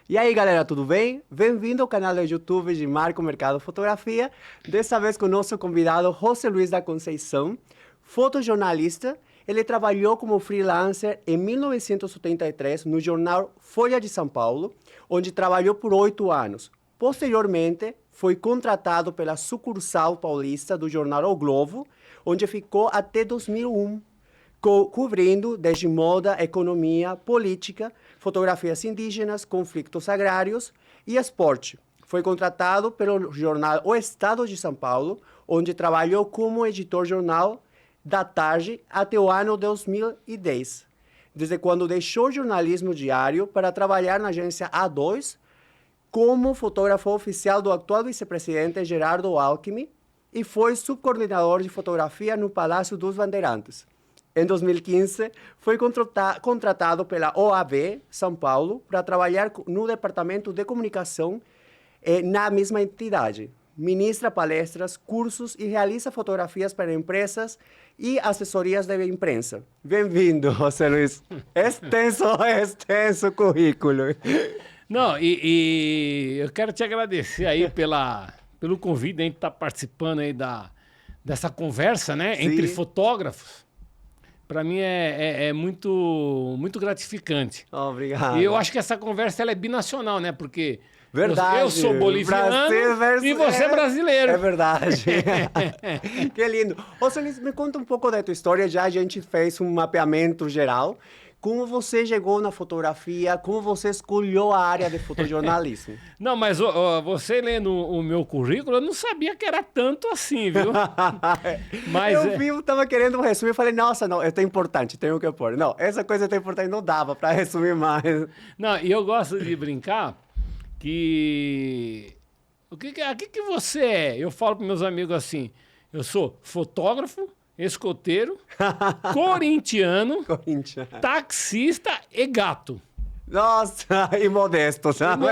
E aí galera, tudo bem? Bem-vindo ao canal do YouTube de Marco Mercado Fotografia. Dessa vez com o nosso convidado José Luiz da Conceição, fotojornalista. Ele trabalhou como freelancer em 1973 no jornal Folha de São Paulo, onde trabalhou por 8 anos. Posteriormente, foi contratado pela sucursal paulista do jornal O Globo, onde ficou até 2001. Cobrindo desde moda, economia, política, fotografias indígenas, conflitos agrários e esporte. Foi contratado pelo jornal O Estado de São Paulo, onde trabalhou como editor-jornal da tarde até o ano 2010, desde quando deixou o jornalismo diário para trabalhar na agência A2 como fotógrafo oficial do atual vice-presidente Gerardo Alckmin e foi subcoordenador de fotografia no Palácio dos Bandeirantes. Em 2015, foi contratado pela OAB São Paulo para trabalhar no departamento de comunicação na mesma entidade. Ministra palestras, cursos e realiza fotografias para empresas e assessorias de imprensa. Bem-vindo, José Luiz. Extenso currículo. Não, e eu quero te agradecer aí pelo convite, a gente estar participando aí dessa conversa, né, Sim. entre fotógrafos. Para mim é muito gratificante. Obrigado. E eu acho que essa conversa ela é binacional, né? Porque verdade. eu sou boliviano e você é brasileiro. É verdade. Que lindo. Ô, Luiz, me conta um pouco da tua história. Já a gente fez um mapeamento geral. Como você chegou na fotografia? Como você escolheu a área de fotojornalismo? Não, mas você lendo o meu currículo, eu não sabia que era tanto assim, viu? Mas, eu vi, eu tava querendo resumir, eu falei, nossa, não, é importante, tenho que pôr. Não, essa coisa é tão importante, não dava para resumir mais. Não, e eu gosto de brincar que... O que você é? Eu falo para meus amigos assim, eu sou fotógrafo, escoteiro, corintiano, taxista e gato. Nossa, e modesto, sabe?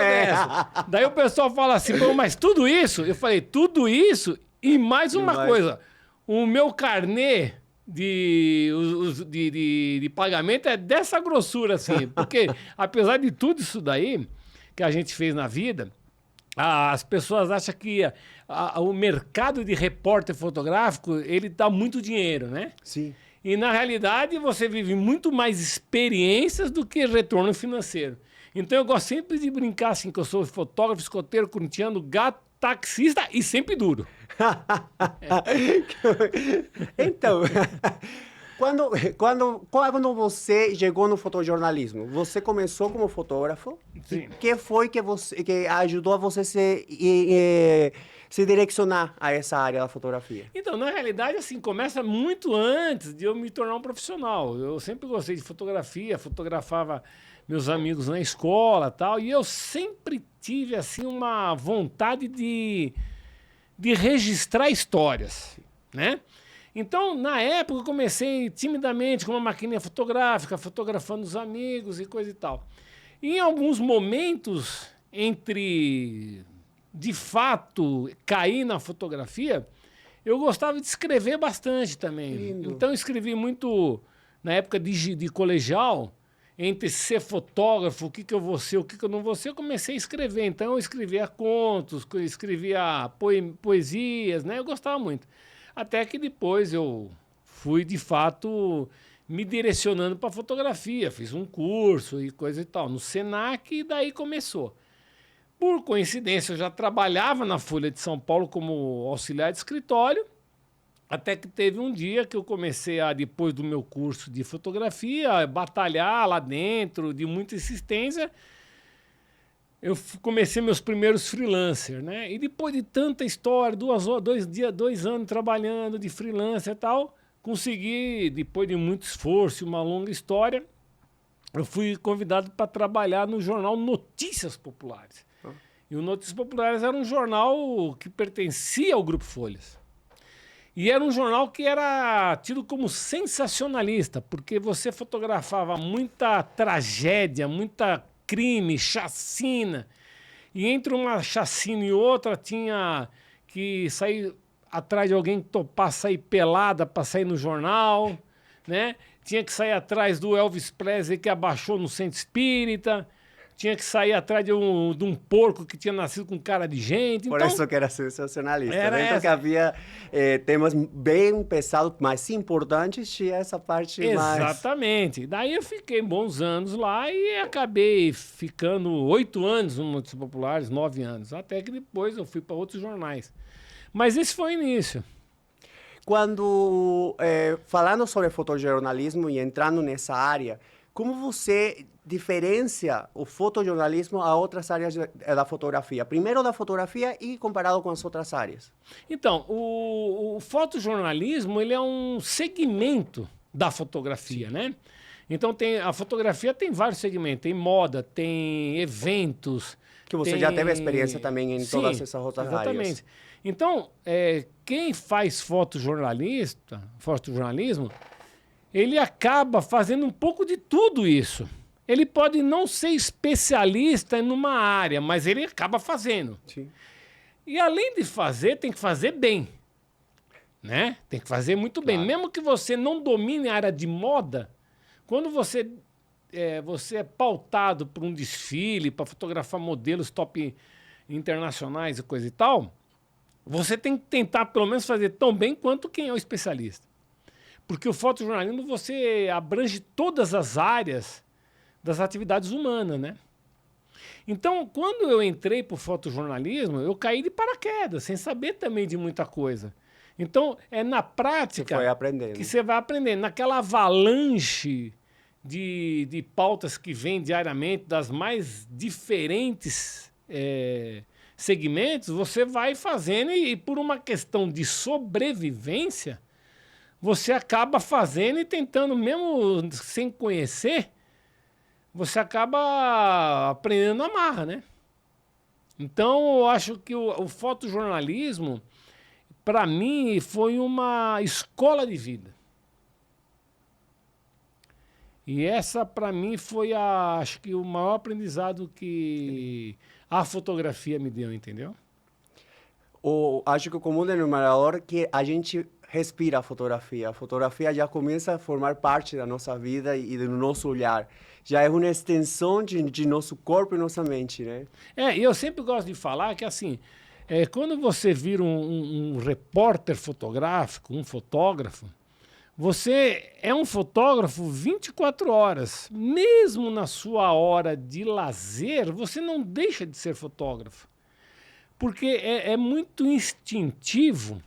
Daí o pessoal fala assim, mas tudo isso? Eu falei, tudo isso e mais uma coisa. O meu carnê de pagamento é dessa grossura, assim. Porque, apesar de tudo isso daí que a gente fez na vida, as pessoas acham que o mercado de repórter fotográfico, ele dá muito dinheiro, né? Sim. E na realidade você vive muito mais experiências do que retorno financeiro. Então eu gosto sempre de brincar assim, que eu sou fotógrafo, escoteiro, corintiano, gato, taxista e sempre duro. Então... Quando você chegou no fotojornalismo, você começou como fotógrafo? Sim. O que foi que ajudou a você se direcionar a essa área da fotografia? Então, na realidade, assim, começa muito antes de eu me tornar um profissional. Eu sempre gostei de fotografia, fotografava meus amigos na escola e tal, e eu sempre tive, assim, uma vontade de registrar histórias, né? Então, na época, eu comecei timidamente com uma maquininha fotográfica, fotografando os amigos e coisa e tal. E em alguns momentos, entre, de fato, cair na fotografia, eu gostava de escrever bastante também. Lindo. Então, eu escrevi muito, na época de colegial, entre ser fotógrafo, o que eu vou ser, o que eu não vou ser, eu comecei a escrever. Então, eu escrevia contos, escrevia poesias, né? Eu gostava muito. Até que depois eu fui, de fato, me direcionando para fotografia. Fiz um curso e coisa e tal no Senac e daí começou. Por coincidência, eu já trabalhava na Folha de São Paulo como auxiliar de escritório, até que teve um dia que eu comecei a, depois do meu curso de fotografia, batalhar lá dentro, de muita insistência. Eu comecei meus primeiros freelancers, né? E depois de tanta história, 2 anos trabalhando de freelancer e tal, consegui, depois de muito esforço e uma longa história, eu fui convidado para trabalhar no jornal Notícias Populares. E o Notícias Populares era um jornal que pertencia ao Grupo Folhas. E era um jornal que era tido como sensacionalista, porque você fotografava muita tragédia, muita crime, chacina, e entre uma chacina e outra tinha que sair atrás de alguém que topasse sair pelada para sair no jornal, né? Tinha que sair atrás do Elvis Presley que abaixou no centro espírita, tinha que sair atrás de um porco que tinha nascido com cara de gente. Por Então, isso que era sensacionalista. Era Dentro essa. que havia temas bem pesados, mas importantes, tinha essa parte mais... Exatamente. Daí eu fiquei bons anos lá e acabei ficando 8 anos no Notícias Populares, 9 anos. Até que depois eu fui para outros jornais. Mas esse foi o início. Quando, falando sobre fotojornalismo e entrando nessa área, como você diferencia o fotojornalismo a outras áreas da fotografia? Primeiro da fotografia e comparado com as outras áreas. Então, o fotojornalismo ele é um segmento da fotografia, né? Então, a fotografia tem vários segmentos. Tem moda, tem eventos. Que você já teve experiência também em todas essas outras exatamente. áreas. Então, quem faz fotojornalismo, ele acaba fazendo um pouco de tudo isso. Ele pode não ser especialista em uma área, mas ele acaba fazendo. Sim. E além de fazer, tem que fazer bem. Né? Tem que fazer muito bem. Mesmo que você não domine a área de moda, quando você é pautado por um desfile, para fotografar modelos top internacionais e coisa e tal, você tem que tentar pelo menos fazer tão bem quanto quem é o especialista. Porque o fotojornalismo você abrange todas as áreas das atividades humanas, né? Então, quando eu entrei para o fotojornalismo, eu caí de paraquedas, sem saber também de muita coisa. Então, é na prática que você vai aprendendo. Naquela avalanche de pautas que vem diariamente das mais diferentes segmentos, você vai fazendo e por uma questão de sobrevivência, você acaba fazendo e tentando, mesmo sem conhecer, você acaba aprendendo na marra, né? Então, eu acho que o fotojornalismo, para mim, foi uma escola de vida. E essa, para mim, foi, acho que, o maior aprendizado que a fotografia me deu, entendeu? Acho que o comum denominador é que a gente respira a fotografia. A fotografia já começa a formar parte da nossa vida e do nosso olhar. Já é uma extensão de nosso corpo e nossa mente, né? E eu sempre gosto de falar que, assim, quando você vira um repórter fotográfico, um fotógrafo, você é um fotógrafo 24 horas. Mesmo na sua hora de lazer, você não deixa de ser fotógrafo. Porque é muito instintivo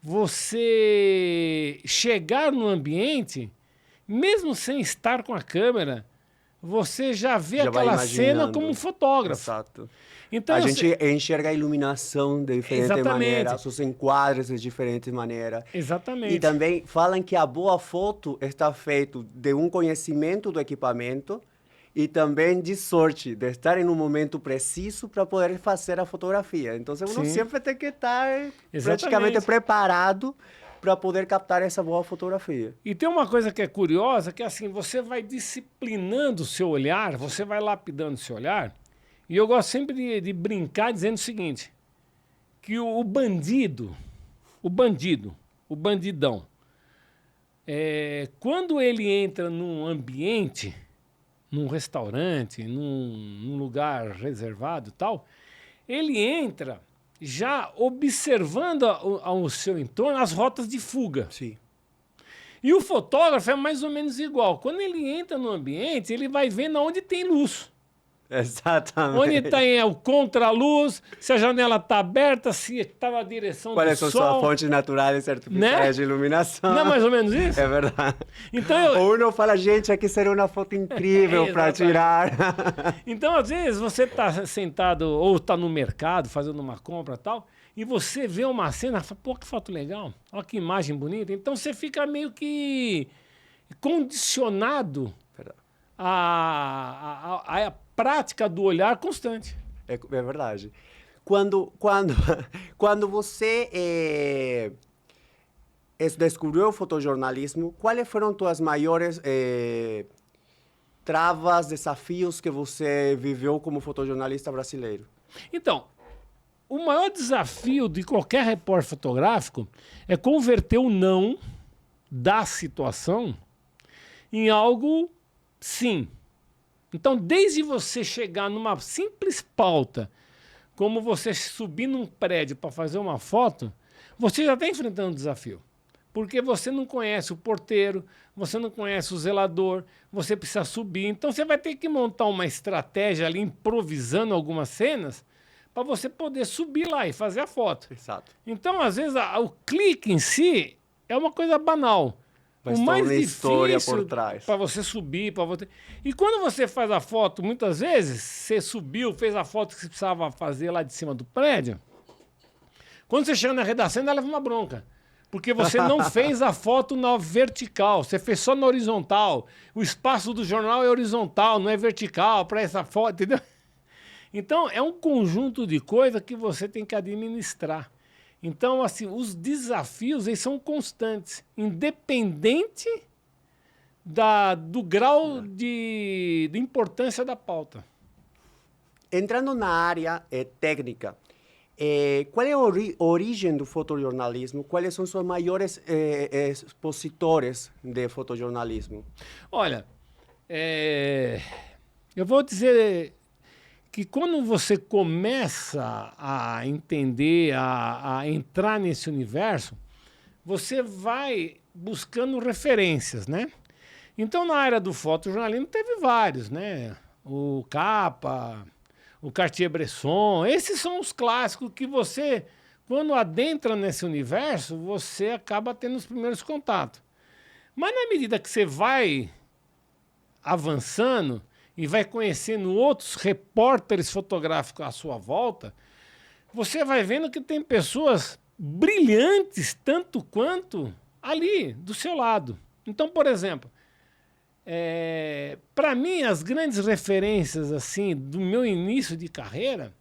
você chegar no ambiente, mesmo sem estar com a câmera, você já vê aquela cena como um fotógrafo. Exato. Então, a gente enxerga a iluminação de diferente maneira, os enquadres de diferente maneira. Exatamente. E também falam que a boa foto está feita de um conhecimento do equipamento e também de sorte, de estar em um momento preciso para poder fazer a fotografia. Então, você sempre tem que estar praticamente preparado para poder captar essa boa fotografia. E tem uma coisa que é curiosa, que é assim, você vai disciplinando o seu olhar, você vai lapidando o seu olhar, e eu gosto sempre de brincar dizendo o seguinte, que o bandidão, quando ele entra num ambiente, num restaurante, num lugar reservado e tal, ele entra já observando ao seu entorno as rotas de fuga. Sim. E o fotógrafo é mais ou menos igual. Quando ele entra no ambiente, ele vai vendo onde tem luz. Exatamente. Onde tem o contraluz, se a janela está aberta, se está na direção Quais do sol. Quais são suas fontes naturais e artificiais de iluminação? Não é mais ou menos isso? É verdade. Então, Ou não fala, gente, aqui seria uma foto incrível para tirar. Então, às vezes, você está sentado ou está no mercado fazendo uma compra e tal, e você vê uma cena e fala, pô, que foto legal, olha que imagem bonita. Então, você fica meio que condicionado a prática do olhar constante. É verdade. Quando você descobriu o fotojornalismo, quais foram tuas maiores travas, desafios que você viveu como fotojornalista brasileiro? Então, o maior desafio de qualquer repórter fotográfico é converter o não da situação em algo sim. Então, desde você chegar numa simples pauta, como você subir num prédio para fazer uma foto, você já está enfrentando um desafio. Porque você não conhece o porteiro, você não conhece o zelador, você precisa subir. Então, você vai ter que montar uma estratégia ali, improvisando algumas cenas, para você poder subir lá e fazer a foto. Exato. Então, às vezes, o clique em si é uma coisa banal. Mas o mais toda uma história difícil por trás. para você subir, para você... E quando você faz a foto, muitas vezes, você subiu, fez a foto que você precisava fazer lá de cima do prédio, quando você chega na redação, ainda leva uma bronca. Porque você não fez a foto na vertical, você fez só na horizontal. O espaço do jornal é horizontal, não é vertical para essa foto, entendeu? Então, é um conjunto de coisas que você tem que administrar. Então, assim, os desafios eles são constantes, independente do grau de importância da pauta. Entrando na área técnica, qual é a origem do fotojornalismo? Quais são os maiores expositores de fotojornalismo? Olha, eu vou dizer que quando você começa a entender, a entrar nesse universo, você vai buscando referências, né? Então, na área do fotojornalismo, teve vários, né? O Capa, o Cartier-Bresson, esses são os clássicos que você, quando adentra nesse universo, você acaba tendo os primeiros contatos. Mas na medida que você vai avançando e vai conhecendo outros repórteres fotográficos à sua volta, você vai vendo que tem pessoas brilhantes tanto quanto ali, do seu lado. Então, por exemplo, para mim, as grandes referências assim do meu início de carreira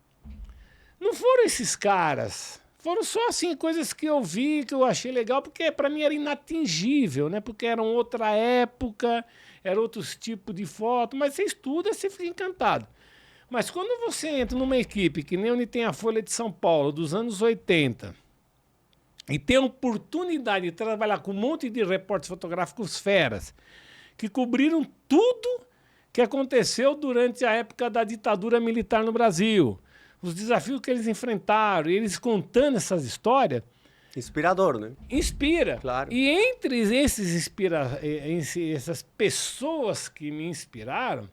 não foram esses caras. Foram só assim coisas que eu vi, que eu achei legal, porque para mim era inatingível, né? Porque era outra época, era outros tipos de foto, mas você estuda, você fica encantado. Mas quando você entra numa equipe que nem onde tem a Folha de São Paulo, dos anos 80, e tem a oportunidade de trabalhar com um monte de repórteres fotográficos feras, que cobriram tudo que aconteceu durante a época da ditadura militar no Brasil, os desafios que eles enfrentaram, e eles contando essas histórias... Inspirador, né? Inspira. Claro. E entre essas pessoas que me inspiraram,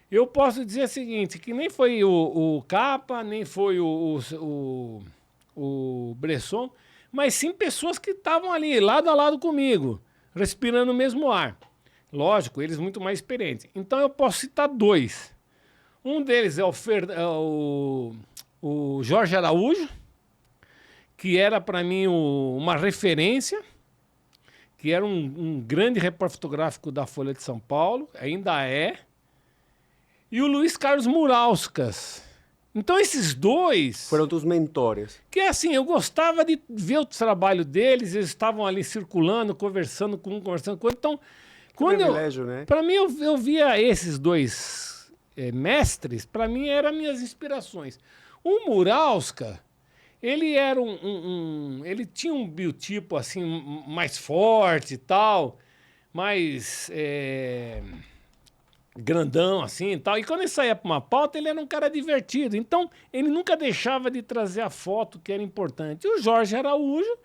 eu posso dizer o seguinte, que nem foi o Capa, nem foi o Bresson, mas sim pessoas que estavam ali, lado a lado comigo, respirando o mesmo ar. Lógico, eles muito mais experientes. Então eu posso citar dois. Um deles é o Jorge Araújo, que era para mim uma referência, que era um grande repórter fotográfico da Folha de São Paulo, ainda é, e o Luiz Carlos Murauskas. Então esses dois... Foram dos mentores. Que assim, eu gostava de ver o trabalho deles, eles estavam ali circulando, conversando com um, conversando com outro. Então, privilégio, né? Para mim, eu via esses dois mestres, para mim, eram minhas inspirações. O Murauskas, ele era ele tinha um biotipo assim mais forte e tal, mais grandão assim e tal. E quando ele saía para uma pauta, ele era um cara divertido. Então, ele nunca deixava de trazer a foto que era importante. E o Jorge Araújo,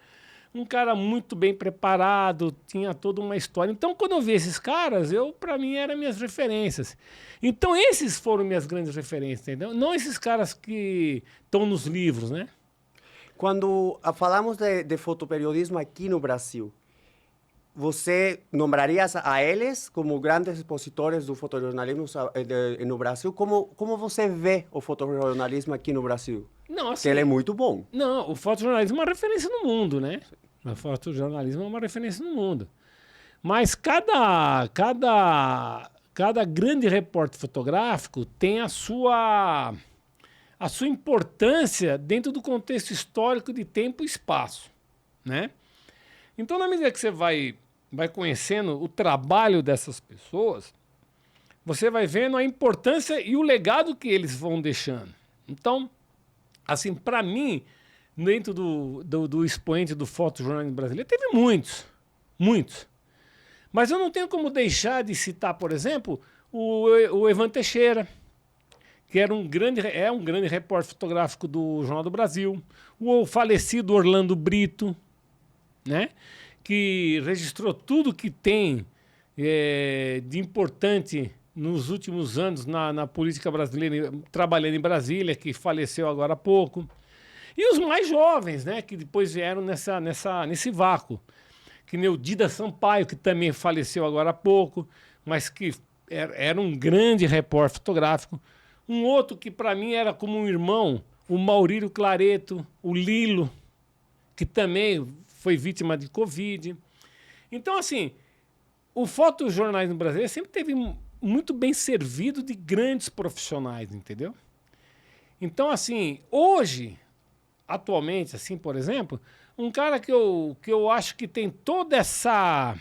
um cara muito bem preparado, tinha toda uma história. Então, quando eu vi esses caras, para mim, eram minhas referências. Então, esses foram minhas grandes referências, entendeu? Não esses caras que estão nos livros, né? Quando falamos de fotoperiodismo aqui no Brasil, você nombraria a eles como grandes expositores do fotojornalismo no Brasil? Como você vê o fotojornalismo aqui no Brasil? Não, assim, que ele é muito bom. Não, o fotojornalismo é uma referência no mundo, né? O fotojornalismo é uma referência no mundo. Mas cada grande repórter fotográfico tem a sua importância dentro do contexto histórico de tempo e espaço, né? Então, na medida que você vai conhecendo o trabalho dessas pessoas, você vai vendo a importância e o legado que eles vão deixando. Então, assim, para mim, dentro do expoente do fotojornalismo brasileiro, teve muitos. Mas eu não tenho como deixar de citar, por exemplo, o Evan Teixeira, que é um grande repórter fotográfico do Jornal do Brasil. O falecido Orlando Brito, né? Que registrou tudo que tem de importante nos últimos anos na política brasileira, trabalhando em Brasília, que faleceu agora há pouco. E os mais jovens, né? Que depois vieram nesse vácuo. Que nem o Dida Sampaio, que também faleceu agora há pouco, mas que era um grande repórter fotográfico. Um outro que para mim era como um irmão, o Maurílio Clareto, o Lilo, que também foi vítima de Covid. Então, assim, o fotojornalismo brasileiro sempre teve muito bem servido de grandes profissionais, entendeu? Então, assim, hoje, atualmente, assim, por exemplo, um cara que eu acho que tem toda essa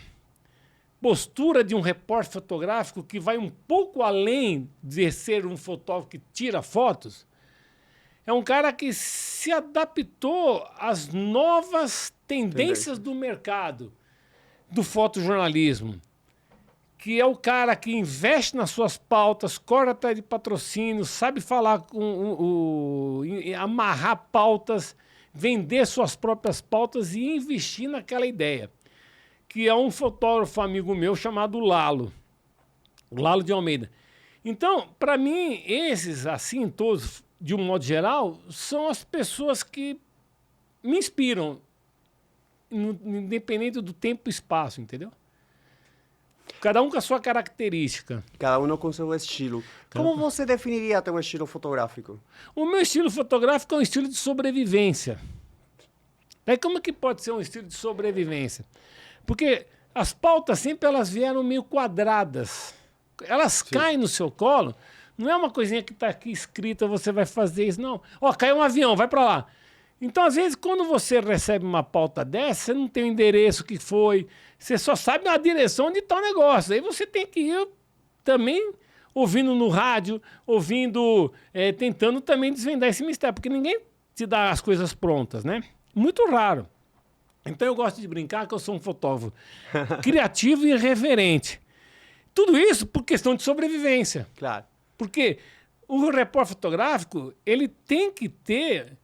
postura de um repórter fotográfico que vai um pouco além de ser um fotógrafo que tira fotos, é um cara que se adaptou às novas tendências do mercado do fotojornalismo, que é o cara que investe nas suas pautas, corre atrás de patrocínio, sabe falar amarrar pautas, vender suas próprias pautas e investir naquela ideia. Que é um fotógrafo amigo meu chamado Lalo, o Lalo de Almeida. Então, para mim, esses, assim, todos, de um modo geral, são as pessoas que me inspiram, independente do tempo e espaço, entendeu? Cada um com a sua característica. Cada um com seu estilo. Como você definiria teu estilo fotográfico? O meu estilo fotográfico é um estilo de sobrevivência. Aí como é que pode ser um estilo de sobrevivência? Porque as pautas sempre elas vieram meio quadradas. Elas caem no seu colo. Não é uma coisinha que está aqui escrita, você vai fazer isso, não. Ó, caiu um avião, vai para lá. Então, às vezes, quando você recebe uma pauta dessa, você não tem o endereço que foi, você só sabe a direção onde está o negócio. Aí você tem que ir também ouvindo no rádio, tentando também desvendar esse mistério, porque ninguém te dá as coisas prontas, né? Muito raro. Então eu gosto de brincar que eu sou um fotógrafo criativo e irreverente. Tudo isso por questão de sobrevivência. Claro. Porque o repórter fotográfico, ele tem que ter...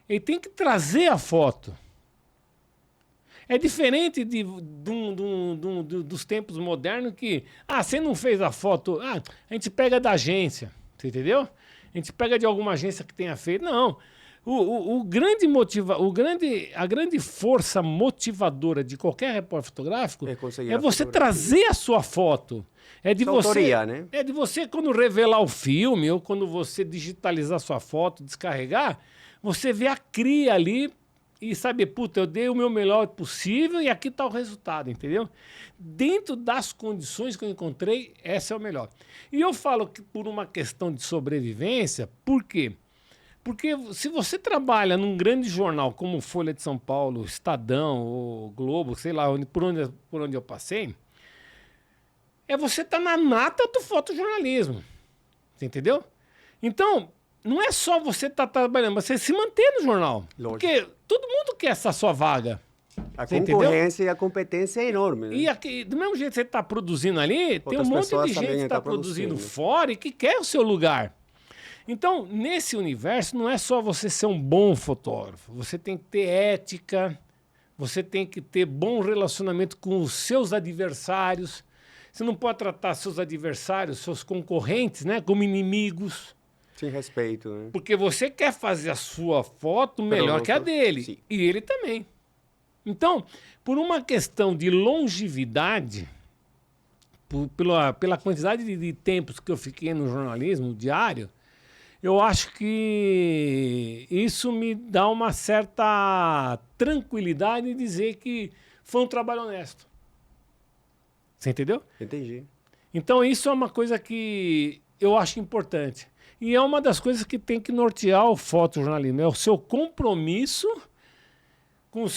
ele tem que trazer a foto. É diferente dos tempos modernos que... você não fez a foto... a gente pega da agência, você entendeu? A gente pega de alguma agência que tenha feito. Não. A grande força motivadora de qualquer repórter fotográfico é você trazer a sua foto. É de você, autoria, né? É de você, quando revelar o filme ou quando você digitalizar sua foto, descarregar, você vê a cria ali e saber, puta, eu dei o meu melhor possível e aqui está o resultado, entendeu? Dentro das condições que eu encontrei, essa é o melhor. E eu falo que por uma questão de sobrevivência, por quê? Porque se você trabalha num grande jornal como Folha de São Paulo, Estadão ou Globo, sei lá, por onde eu passei, você tá na nata do fotojornalismo. Você entendeu? Então, não é só você estar trabalhando, você se manter no jornal. Lógico. Porque todo mundo quer essa sua vaga. A concorrência e a competência é enorme. Né? E aqui, do mesmo jeito que você está produzindo ali, tem um monte de gente que está produzindo fora e que quer o seu lugar. Então, nesse universo, não é só você ser um bom fotógrafo. Você tem que ter ética, você tem que ter bom relacionamento com os seus adversários. Você não pode tratar seus adversários, seus concorrentes, né, como inimigos. Sem respeito, né? Porque você quer fazer a sua foto melhor que a dele. Sim. E ele também. Então, por uma questão de longevidade, pela quantidade de tempos que eu fiquei no jornalismo diário, eu acho que isso me dá uma certa tranquilidade em dizer que foi um trabalho honesto. Você entendeu? Entendi. Então isso é uma coisa que eu acho importante. E é uma das coisas que tem que nortear o fotojornalismo. É o seu compromisso com os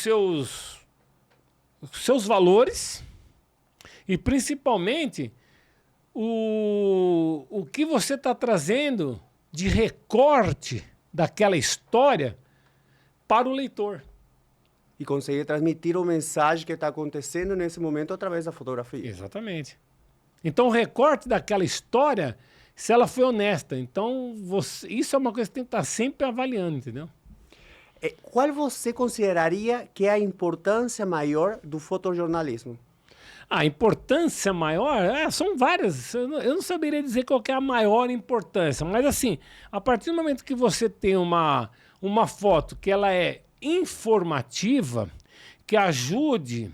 seus valores e principalmente o que você está trazendo de recorte daquela história para o leitor. e conseguir transmitir a mensagem que está acontecendo nesse momento através da fotografia. Exatamente. Então, o recorte daquela história, se ela foi honesta, então isso é uma coisa que tem que estar sempre avaliando, entendeu? Qual você consideraria que é a importância maior do fotojornalismo? A importância maior, são várias. Eu não saberia dizer qual que é a maior importância, mas assim, a partir do momento que você tem uma foto que ela é informativa, que ajude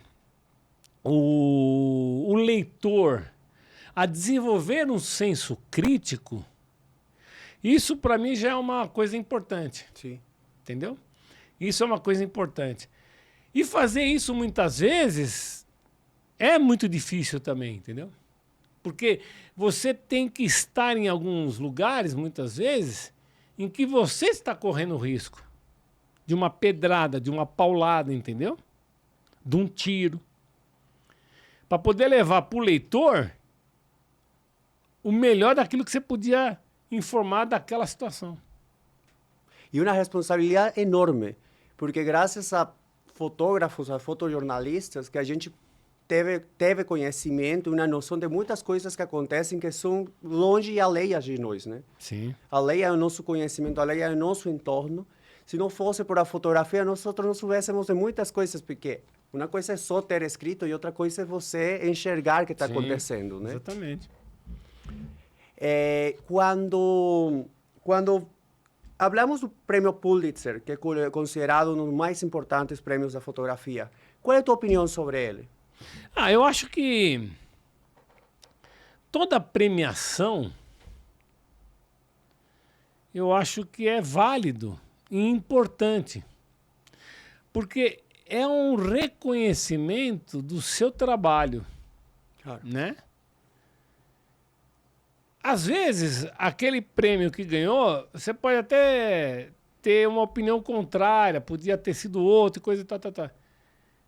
o leitor a desenvolver um senso crítico, isso para mim já é uma coisa importante. Sim. Entendeu? Isso é uma coisa importante. E fazer isso muitas vezes é muito difícil também, entendeu? Porque você tem que estar em alguns lugares, muitas vezes, em que você está correndo risco de uma pedrada, de uma paulada, entendeu? De um tiro. Para poder levar para o leitor o melhor daquilo que você podia informar daquela situação. E uma responsabilidade enorme, porque graças a fotógrafos, a fotojornalistas, que a gente teve conhecimento, uma noção de muitas coisas que acontecem que são longe e alheias de nós, né? Sim. Alheia ao nosso conhecimento, alheia ao nosso entorno. Se não fosse por a fotografia, nós não soubéssemos de muitas coisas, porque uma coisa é só ter escrito e outra coisa é você enxergar o que está acontecendo, né? Exatamente. Quando hablamos do prêmio Pulitzer, que é considerado um dos mais importantes prêmios da fotografia, qual é a tua opinião sobre ele? Eu acho que toda premiação, eu acho que é válido e importante, porque é um reconhecimento do seu trabalho, Claro. né? Às vezes, aquele prêmio que ganhou, você pode até ter uma opinião contrária, podia ter sido outro, coisa e tal, tal, tal.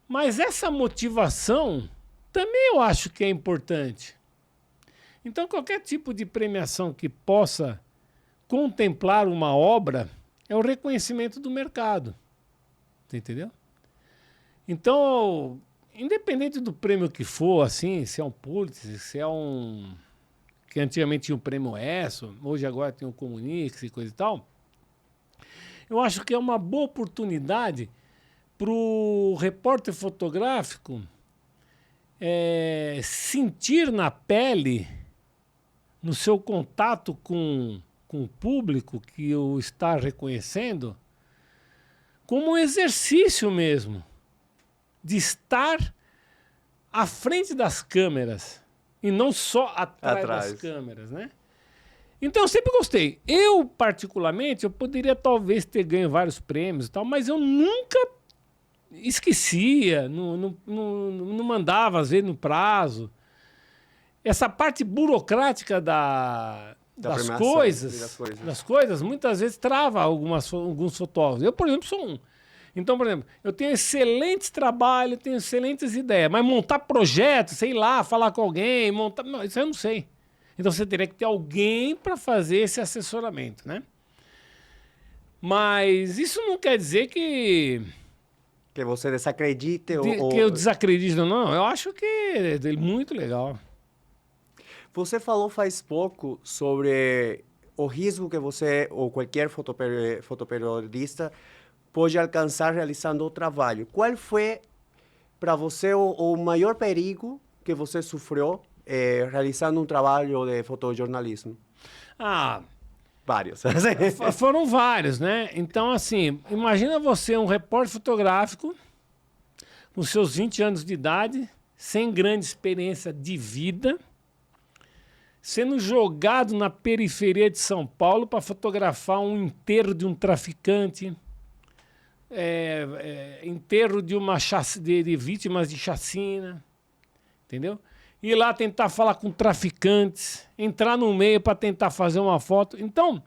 Mas essa motivação também eu acho que é importante. Então, qualquer tipo de premiação que possa contemplar uma obra é o reconhecimento do mercado. Você entendeu? Então, independente do prêmio que for, assim, se é um Pulitzer, se é um... que antigamente tinha o prêmio ESSO, hoje agora tem o Comunix e coisa e tal, eu acho que é uma boa oportunidade para o repórter fotográfico sentir na pele, no seu contato com o público que o está reconhecendo, como um exercício mesmo, de estar à frente das câmeras e não só atrás das câmeras, né? Então eu sempre gostei. Eu, particularmente, eu poderia talvez ter ganho vários prêmios e tal, mas eu nunca esquecia, não mandava, às vezes, no prazo. Essa parte burocrática das coisas, muitas vezes trava alguns fotógrafos. Eu, por exemplo, sou um. Então, por exemplo, eu tenho excelentes trabalhos, tenho excelentes ideias, mas montar projeto, sei lá, falar com alguém, não, isso eu não sei. Então você teria que ter alguém para fazer esse assessoramento, né? Mas isso não quer dizer que você desacredite que eu desacredito, não. Eu acho que é muito legal. Você falou faz pouco sobre o risco que você ou qualquer fotoperiodista pode alcançar realizando o trabalho. Qual foi, para você, o maior perigo que você sofreu realizando um trabalho de fotojornalismo? Vários. Foram vários, né? Então, assim, imagina você, um repórter fotográfico, com seus 20 anos de idade, sem grande experiência de vida, sendo jogado na periferia de São Paulo para fotografar um enterro de um traficante, enterro de vítimas de chacina, entendeu? Ir lá tentar falar com traficantes, entrar no meio para tentar fazer uma foto. Então,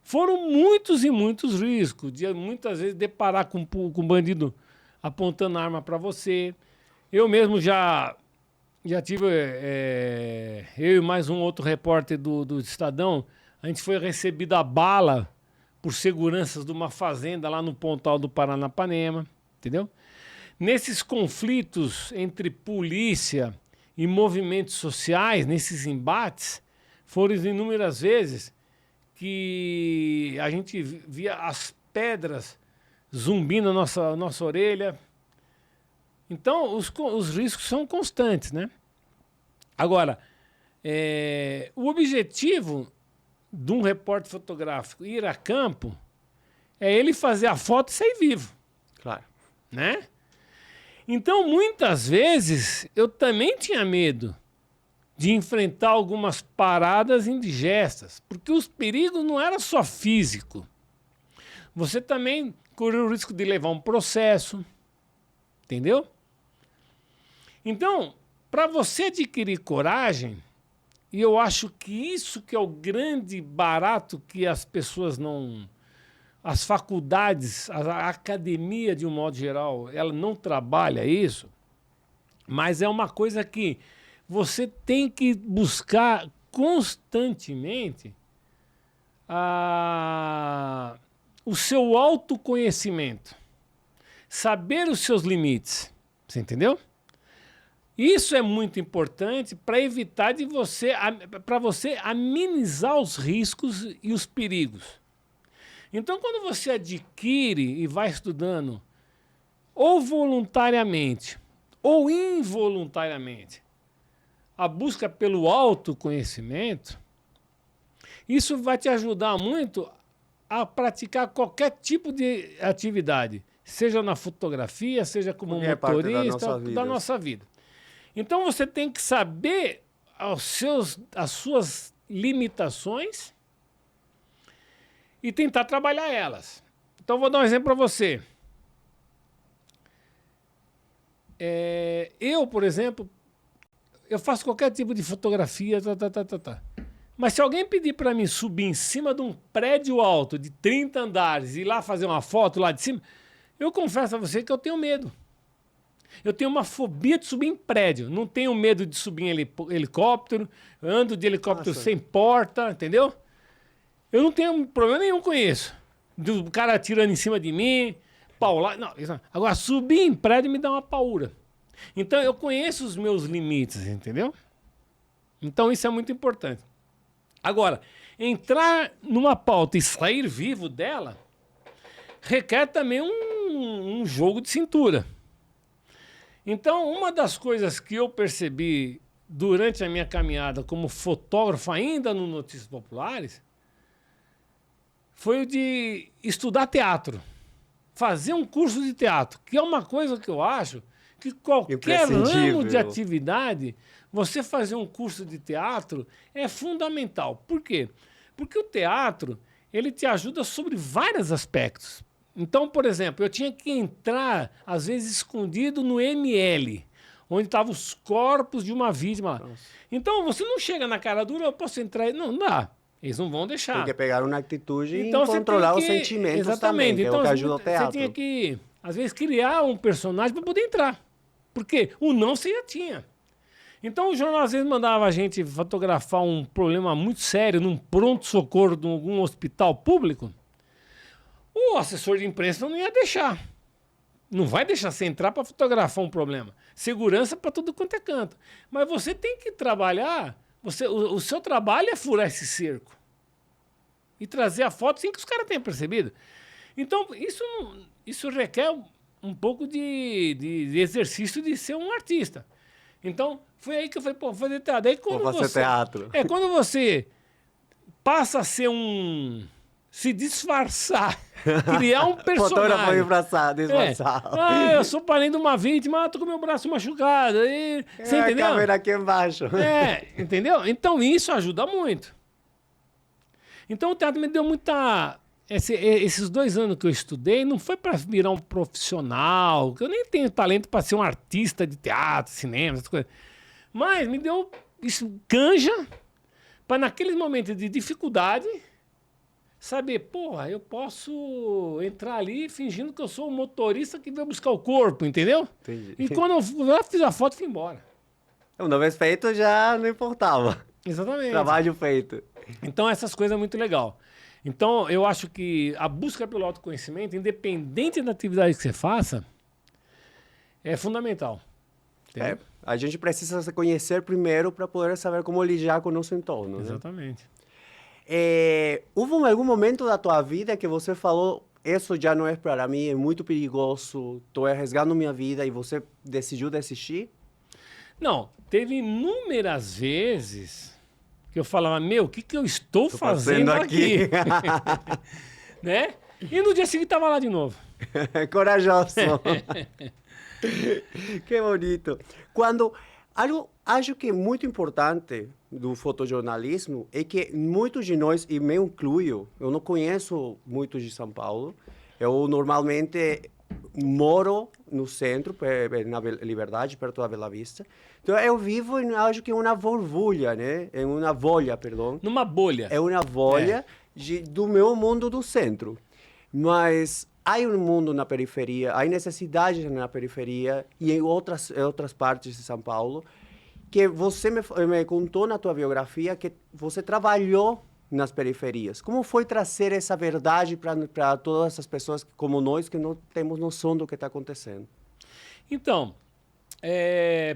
foram muitos e muitos riscos, de muitas vezes deparar com um bandido apontando arma para você. Eu mesmo já tive, eu e mais um outro repórter do Estadão, a gente foi recebido a bala por seguranças de uma fazenda lá no Pontal do Paranapanema, entendeu? nesses conflitos entre polícia e movimentos sociais, nesses embates, foram inúmeras vezes que a gente via as pedras zumbindo na nossa orelha. Então, os riscos são constantes, né? Agora, o objetivo de um repórter fotográfico ir a campo é ele fazer a foto e sair vivo. Claro. Né? Então, muitas vezes, eu também tinha medo de enfrentar algumas paradas indigestas, porque os perigos não eram só físico. Você também correu o risco de levar um processo, entendeu? Então, para você adquirir coragem, e eu acho que isso que é o grande barato que as pessoas não... As faculdades, a academia, de um modo geral, ela não trabalha isso, mas é uma coisa que você tem que buscar constantemente o seu autoconhecimento, saber os seus limites, você entendeu? Isso é muito importante para evitar para você amenizar os riscos e os perigos. Então, quando você adquire e vai estudando, ou voluntariamente ou involuntariamente, a busca pelo autoconhecimento, isso vai te ajudar muito a praticar qualquer tipo de atividade, seja na fotografia, seja como motorista, da nossa vida. Então, você tem que saber as suas limitações e tentar trabalhar elas. Então, vou dar um exemplo para você. Eu, por exemplo, eu faço qualquer tipo de fotografia, Mas se alguém pedir para mim subir em cima de um prédio alto de 30 andares e ir lá fazer uma foto lá de cima, eu confesso a você que eu tenho medo. Eu tenho uma fobia de subir em prédio. Não tenho medo de subir em helicóptero, ando de helicóptero sem porta, entendeu? Eu não tenho problema nenhum com isso. Do cara atirando em cima de mim, paular. Não, isso não. Agora, subir em prédio me dá uma paura. Então, eu conheço os meus limites, entendeu? Então, isso é muito importante. Agora, entrar numa pauta e sair vivo dela requer também um jogo de cintura. Então, uma das coisas que eu percebi durante a minha caminhada como fotógrafo, ainda no Notícias Populares, foi o de estudar teatro, fazer um curso de teatro, que é uma coisa que eu acho que qualquer ramo de atividade, você fazer um curso de teatro é fundamental. Por quê? Porque o teatro, ele te ajuda sobre vários aspectos. Então, por exemplo, eu tinha que entrar, às vezes, escondido no ML, onde estavam os corpos de uma vítima. Nossa. Então, você não chega na cara dura, eu posso entrar... Não dá. Eles não vão deixar. Tem que pegar uma atitude e controlar os sentimentos também, que é o que ajuda o teatro. Você tinha que, às vezes, criar um personagem para poder entrar. Porque o não você já tinha. Então o jornal às vezes mandava a gente fotografar um problema muito sério num pronto-socorro de algum hospital público. O assessor de imprensa não ia deixar. Não vai deixar você entrar para fotografar um problema. Segurança para tudo quanto é canto. Mas você tem que trabalhar... O seu trabalho é furar esse cerco e trazer a foto sem que os caras tenham percebido. Então, isso requer um pouco de exercício de ser um artista. Então, foi aí que eu falei, pô, vou fazer teatro. Aí, quando você passa a ser se disfarçar, criar um personagem. Disfarçar. Eu sou parente de uma vítima, tô com meu braço machucado. Você entendeu? A câmera aqui embaixo. Entendeu? Então isso ajuda muito. Então o teatro me deu muita... Esses 2 anos que eu estudei não foi para virar um profissional, que eu nem tenho talento para ser um artista de teatro, cinema, essas coisas. Mas me deu isso, canja, para naqueles momentos de dificuldade... saber, porra, eu posso entrar ali fingindo que eu sou o motorista que veio buscar o corpo, entendeu? Entendi. E quando eu fiz a foto, fui embora. Uma vez feito, já não importava. Exatamente. Trabalho feito. Então, essas coisas é muito legal. Então, eu acho que a busca pelo autoconhecimento, independente da atividade que você faça, é fundamental. É, a gente precisa se conhecer primeiro para poder saber como lidar com o nosso entorno. Exatamente. Né? Houve algum momento da tua vida que você falou, isso já não é para mim, é muito perigoso, estou arriscando minha vida, e você decidiu desistir? Não, teve inúmeras vezes que eu falava, meu, o que, que eu estou fazendo aqui? Né? E no dia seguinte estava lá de novo. Corajoso. Que bonito. Acho que é muito importante do fotojornalismo é que muitos de nós, e me incluo, eu não conheço muitos de São Paulo, eu normalmente moro no centro, na Liberdade, perto da Bela Vista. Então eu vivo, acho que em uma borbulha, né? Em uma bolha, perdão. Numa bolha. É uma bolha do meu mundo do centro. Mas há um mundo na periferia, há necessidades na periferia e em outras partes de São Paulo, que você me contou na tua biografia que você trabalhou nas periferias. Como foi trazer essa verdade para todas essas pessoas como nós, que não temos noção do que está acontecendo? Então,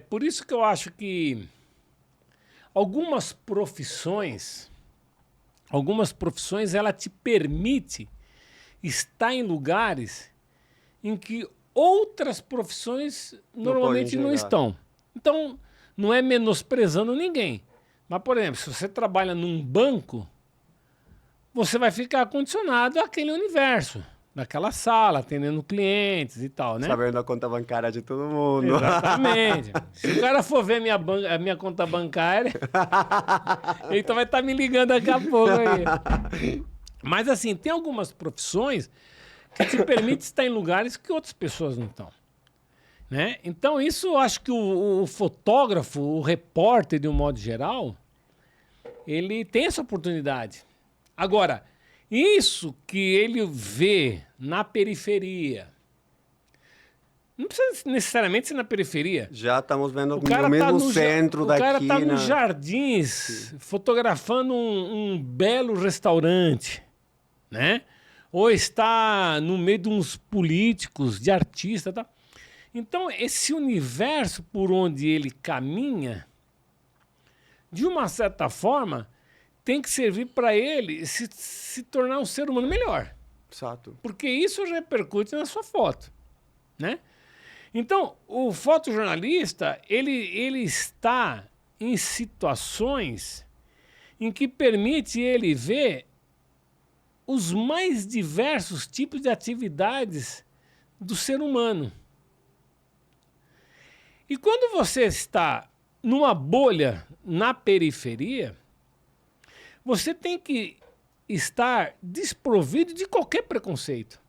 por isso que eu acho que algumas profissões, ela te permite estar em lugares em que outras profissões normalmente não estão. Então, não é menosprezando ninguém. Mas, por exemplo, se você trabalha num banco, você vai ficar condicionado àquele universo, naquela sala, atendendo clientes e tal, né? Sabendo a conta bancária de todo mundo. Exatamente. Se o cara for ver a minha conta bancária, ele então vai estar me ligando daqui a pouco aí. Mas assim, tem algumas profissões que te permitem estar em lugares que outras pessoas não estão. Né? Então isso eu acho que o fotógrafo, o repórter de um modo geral, ele tem essa oportunidade. Agora, isso que ele vê na periferia, não precisa necessariamente ser na periferia. Já estamos vendo no mesmo centro daqui. O cara está nos Jardins, fotografando um belo restaurante, né? Ou está no meio de uns políticos, de artistas, tá? Então, esse universo por onde ele caminha, de uma certa forma, tem que servir para ele se tornar um ser humano melhor. Exato. Porque isso repercute na sua foto, né? Então, o fotojornalista, ele está em situações em que permite ele ver os mais diversos tipos de atividades do ser humano. E quando você está numa bolha na periferia, você tem que estar desprovido de qualquer preconceito.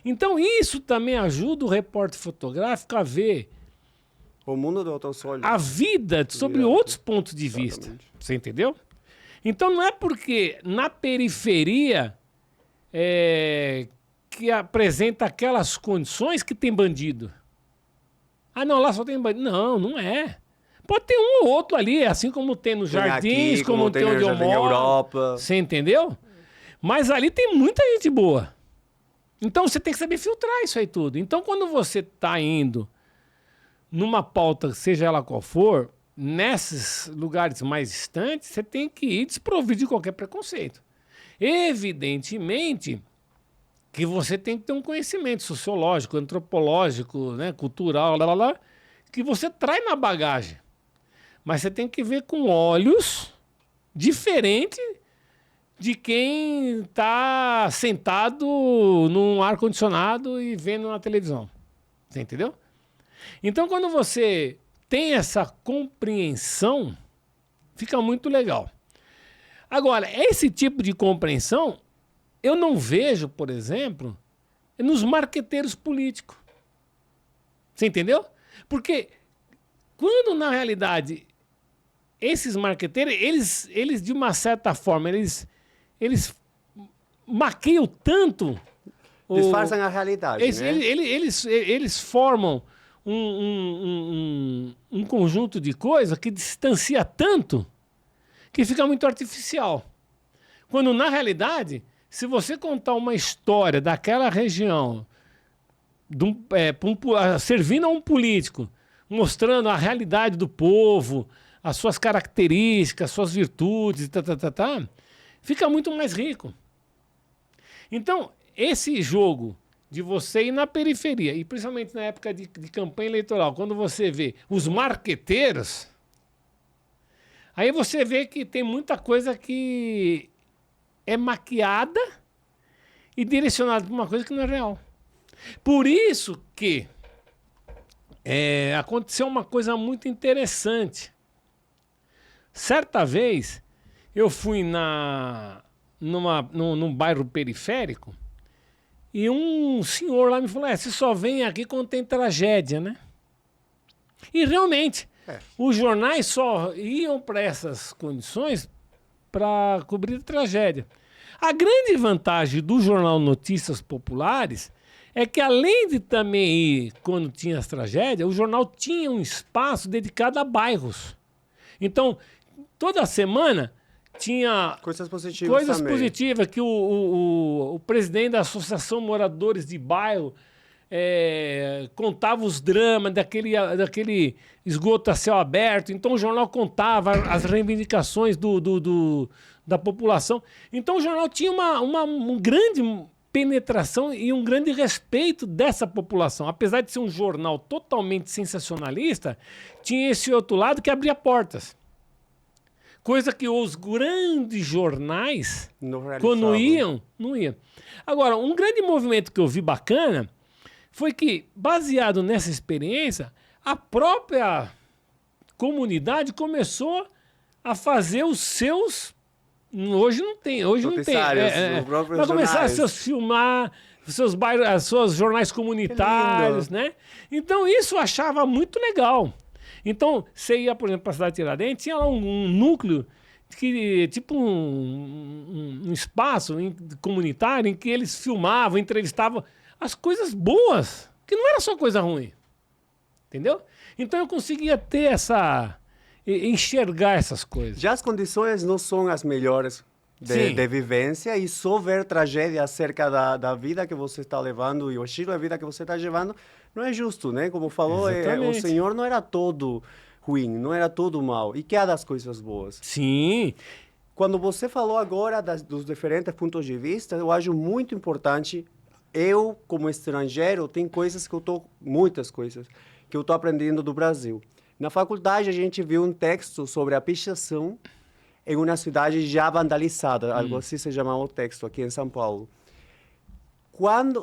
Então isso também ajuda o repórter fotográfico a ver o mundo de outros olhos, a vida sobre outros pontos de vista. Você entendeu? Então não é porque na periferia que apresenta aquelas condições que tem bandido. Ah, não, lá só tem bandido. Não, não é. Pode ter um ou outro ali, assim como tem nos Jardins, aqui, como tem onde eu moro. Europa. Você entendeu? Mas ali tem muita gente boa. Então você tem que saber filtrar isso aí tudo. Então quando você está indo numa pauta, seja ela qual for, nesses lugares mais distantes, você tem que ir desprovido de qualquer preconceito. Evidentemente que você tem que ter um conhecimento sociológico, antropológico, né, cultural, que você traz na bagagem. Mas você tem que ver com olhos diferentes de quem está sentado num ar-condicionado e vendo na televisão. Você entendeu? Então, quando você tem essa compreensão, fica muito legal. Agora, esse tipo de compreensão eu não vejo, por exemplo, nos marqueteiros políticos. Você entendeu? Porque quando, na realidade, esses marqueteiros, eles de uma certa forma, eles maquiam tanto... Disfarçam a realidade, né? Eles formam um conjunto de coisas que distancia tanto que fica muito artificial. Quando, na realidade... Se você contar uma história daquela região servindo a um político, mostrando a realidade do povo, as suas características, suas virtudes, fica muito mais rico. Então, esse jogo de você ir na periferia, e principalmente na época de campanha eleitoral, quando você vê os marqueteiros, aí você vê que tem muita coisa que é maquiada e direcionada para uma coisa que não é real. Por isso que aconteceu uma coisa muito interessante. Certa vez, eu fui num bairro periférico e um senhor lá me falou, você só vem aqui quando tem tragédia, né? E realmente, os jornais só iam para essas condições para cobrir a tragédia. A grande vantagem do jornal Notícias Populares é que, além de também ir quando tinha as tragédias, o jornal tinha um espaço dedicado a bairros. Então, toda semana tinha coisas positivas que o presidente da Associação Moradores de Bairro contava os dramas daquele esgoto a céu aberto. Então o jornal contava as reivindicações da população. Então o jornal tinha uma grande penetração e um grande respeito dessa população. Apesar de ser um jornal totalmente sensacionalista, tinha esse outro lado que abria portas. Coisa que os grandes jornais, quando iam, não iam. Agora, um grande movimento que eu vi bacana foi que, baseado nessa experiência, a própria comunidade começou a fazer os seus... Hoje não tem. Vai começar a seus filmar, seus bairros, seus jornais comunitários, né? Então, isso eu achava muito legal. Então, você ia, por exemplo, para a cidade de Tiradentes, tinha lá um núcleo, tipo um espaço comunitário em que eles filmavam, entrevistavam as coisas boas, que não era só coisa ruim. Entendeu? Então eu conseguia ter enxergar essas coisas. Já as condições não são as melhores de vivência, e só ver tragédia acerca da vida que você está levando e o estilo de vida que você está levando não é justo, né? Como falou, o Senhor não era todo ruim, não era todo mal. E que há das coisas boas? Sim. Quando você falou agora dos diferentes pontos de vista, eu acho muito importante. Eu, como estrangeiro, tem muitas coisas que eu estou aprendendo do Brasil. Na faculdade, a gente viu um texto sobre a pichação em uma cidade já vandalizada, algo assim se chamava o texto, aqui em São Paulo.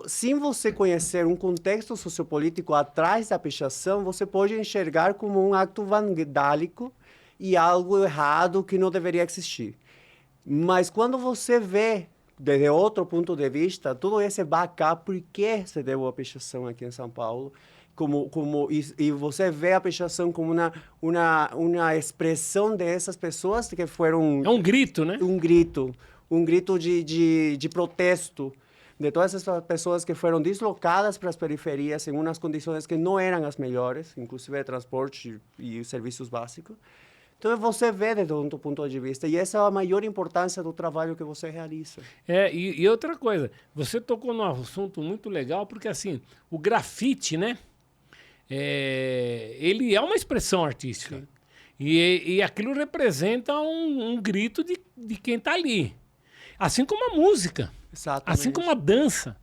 Sem você conhecer um contexto sociopolítico atrás da pichação, você pode enxergar como um acto vandálico e algo errado que não deveria existir. Mas quando você vê, desde outro ponto de vista, todo esse backup, por que se deu a pichação aqui em São Paulo, e você vê a pichação como uma expressão dessas pessoas que foram... É um grito, né? Um grito de protesto de todas essas pessoas que foram deslocadas para as periferias em umas condições que não eram as melhores, inclusive de transporte e serviços básicos. Então, você vê desde outro ponto de vista, e essa é a maior importância do trabalho que você realiza. E outra coisa, você tocou num assunto muito legal, porque assim, o grafite, né? Ele é uma expressão artística. E aquilo representa um grito de quem está ali. Assim como a música. Exatamente. Assim como a dança.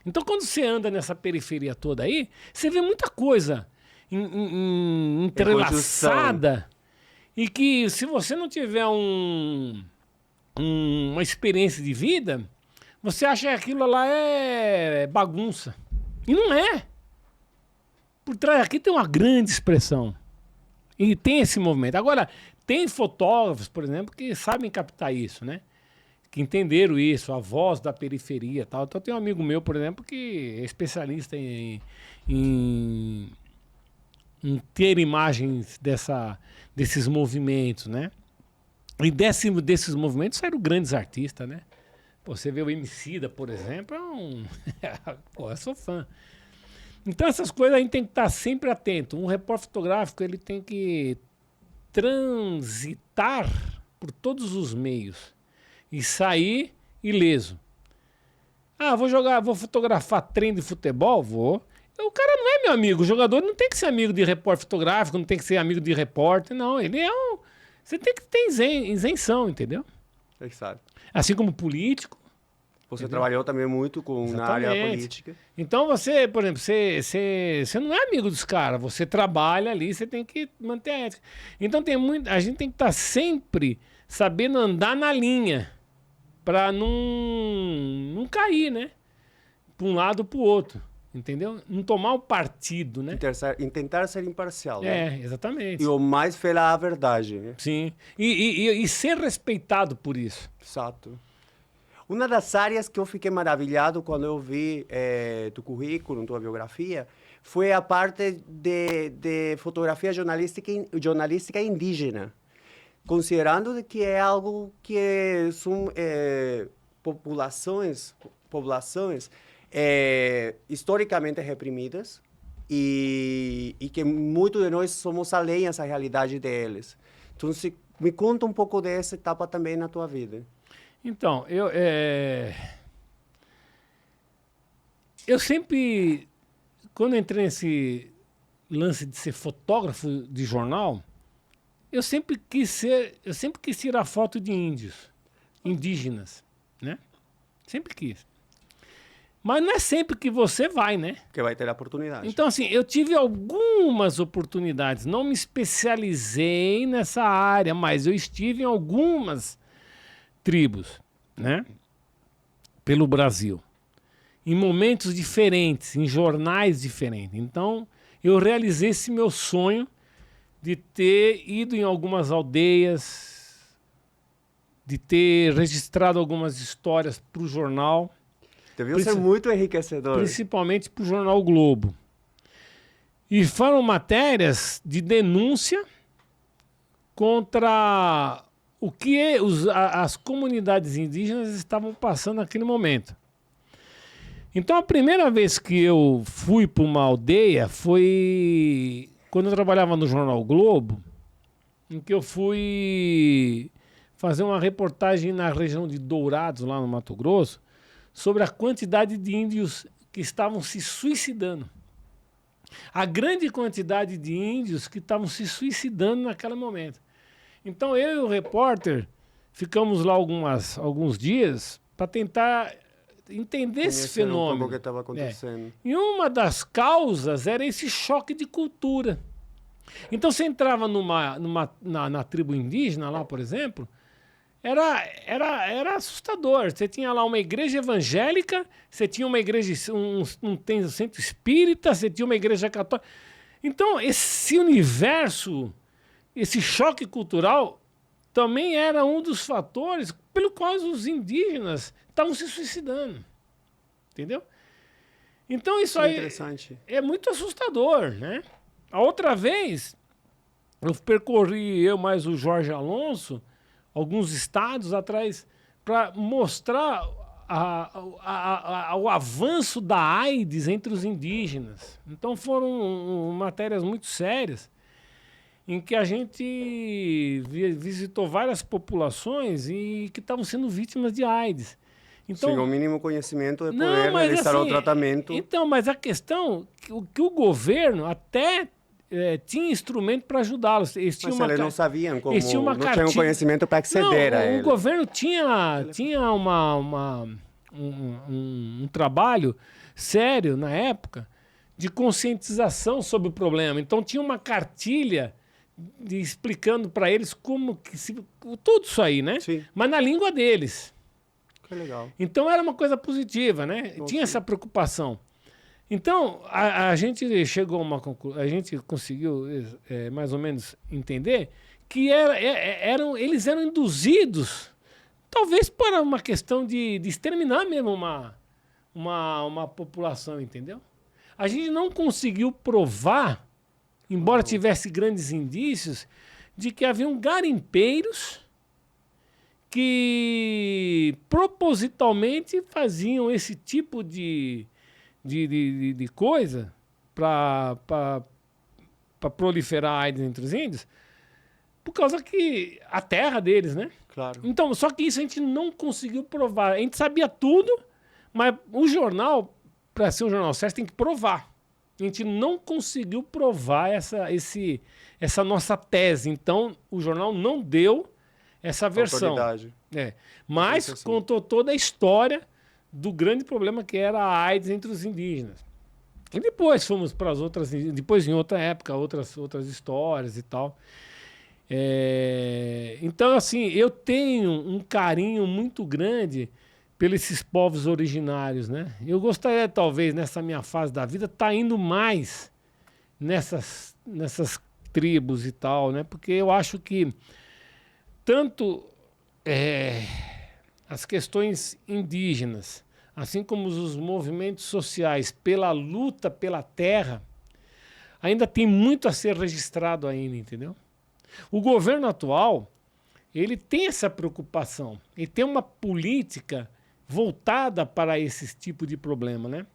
Então, quando você anda nessa periferia toda aí, você vê muita coisa entrelaçada. E que, se você não tiver uma experiência de vida, você acha que aquilo lá é bagunça. E não é. Por trás aqui tem uma grande expressão. E tem esse movimento. Agora, tem fotógrafos, por exemplo, que sabem captar isso, né? Que entenderam isso, a voz da periferia e tal. Então, tem um amigo meu, por exemplo, que é especialista em ter imagens desses movimentos, né? E desses movimentos saíram grandes artistas, né? Pô, você vê o Emicida, por exemplo, Pô, eu sou fã. Então, essas coisas a gente tem que estar sempre atento. Um repórter fotográfico, ele tem que transitar por todos os meios e sair ileso. Vou fotografar treino de futebol? Vou. O cara não é meu amigo. O jogador não tem que ser amigo de repórter fotográfico, não tem que ser amigo de repórter, não. Ele é um... Você tem que ter isenção, entendeu? Exato. Assim como político. Você trabalhou também muito na área política. Então você, por exemplo, você não é amigo dos caras, você trabalha ali, você tem que manter a ética. Então a gente tem que estar sempre sabendo andar na linha para não cair, né? Para um lado ou para o outro, entendeu? Não tomar o partido, né? Tentar ser imparcial. Né? Exatamente. E o mais fiel à verdade. Né? Sim. E ser respeitado por isso. Exato. Uma das áreas que eu fiquei maravilhado quando eu vi tu currículo, tua biografia, foi a parte de fotografia jornalística indígena. Considerando que é algo que são populações historicamente reprimidas e que muitos de nós somos além dessa realidade deles. Então, me conta um pouco dessa etapa também na tua vida. Então, eu sempre, quando entrei nesse lance de ser fotógrafo de jornal, eu sempre quis tirar foto de indígenas, né? Sempre quis. Mas não é sempre que você vai, né? Que vai ter a oportunidade. Então, assim, eu tive algumas oportunidades. Não me especializei nessa área, mas eu estive em algumas tribos, né? Pelo Brasil. Em momentos diferentes, em jornais diferentes. Então, eu realizei esse meu sonho de ter ido em algumas aldeias, de ter registrado algumas histórias para o jornal. Devia ser muito enriquecedor. Principalmente para o jornal o Globo. E foram matérias de denúncia contra o que as comunidades indígenas estavam passando naquele momento. Então, a primeira vez que eu fui para uma aldeia foi quando eu trabalhava no jornal o Globo, em que eu fui fazer uma reportagem na região de Dourados, lá no Mato Grosso, sobre a quantidade de índios que estavam se suicidando. A grande quantidade de índios que estavam se suicidando naquele momento. Então eu e o repórter ficamos lá alguns dias para tentar entender esse fenômeno. Um que estava acontecendo. E uma das causas era esse choque de cultura. Então você entrava na tribo indígena lá, por exemplo, era assustador. Você tinha lá uma igreja evangélica, você tinha uma igreja, um centro espírita, você tinha uma igreja católica. Então, esse universo, esse choque cultural, também era um dos fatores pelo qual os indígenas estavam se suicidando. Entendeu? Então, isso aí é muito assustador, né? A outra vez, eu percorri, mais o Jorge Alonso, alguns estados atrás, para mostrar o avanço da AIDS entre os indígenas. Então foram matérias muito sérias, em que a gente visitou várias populações e que estavam sendo vítimas de AIDS. Então, sem o mínimo conhecimento de poder realizar o tratamento. Então, mas a questão que o governo até tinha instrumento para ajudá-los. Mas eles não sabiam como, não tinham conhecimento para acceder a ele. O governo tinha um trabalho sério na época de conscientização sobre o problema. Então tinha uma cartilha explicando para eles como que tudo isso aí, né? Sim. Mas na língua deles. Que legal. Então era uma coisa positiva, né? Tinha essa preocupação. Então, a gente chegou a uma conclusão, a gente conseguiu mais ou menos entender que eles eram induzidos, talvez para uma questão de exterminar mesmo uma população, entendeu? A gente não conseguiu provar, embora tivesse grandes indícios, de que haviam garimpeiros que propositalmente faziam esse tipo de coisa para proliferar a AIDS entre os índios, por causa que a terra deles, né? Claro. Então, só que isso a gente não conseguiu provar. A gente sabia tudo, mas o jornal, para ser um jornal sério, tem que provar. A gente não conseguiu provar essa nossa tese. Então, o jornal não deu essa versão. Autoridade. Mas Assim. contou toda a história do grande problema que era a AIDS entre os indígenas. E depois fomos para as outras, depois em outra época, outras histórias e tal. Então, assim, eu tenho um carinho muito grande pelos esses povos originários, né? Eu gostaria, talvez, nessa minha fase da vida, estar indo mais nessas tribos e tal, né? Porque eu acho que tanto as questões indígenas, assim como os movimentos sociais pela luta pela terra, ainda tem muito a ser registrado ainda, entendeu? O governo atual, ele tem essa preocupação, ele tem uma política voltada para esse tipo de problema, né?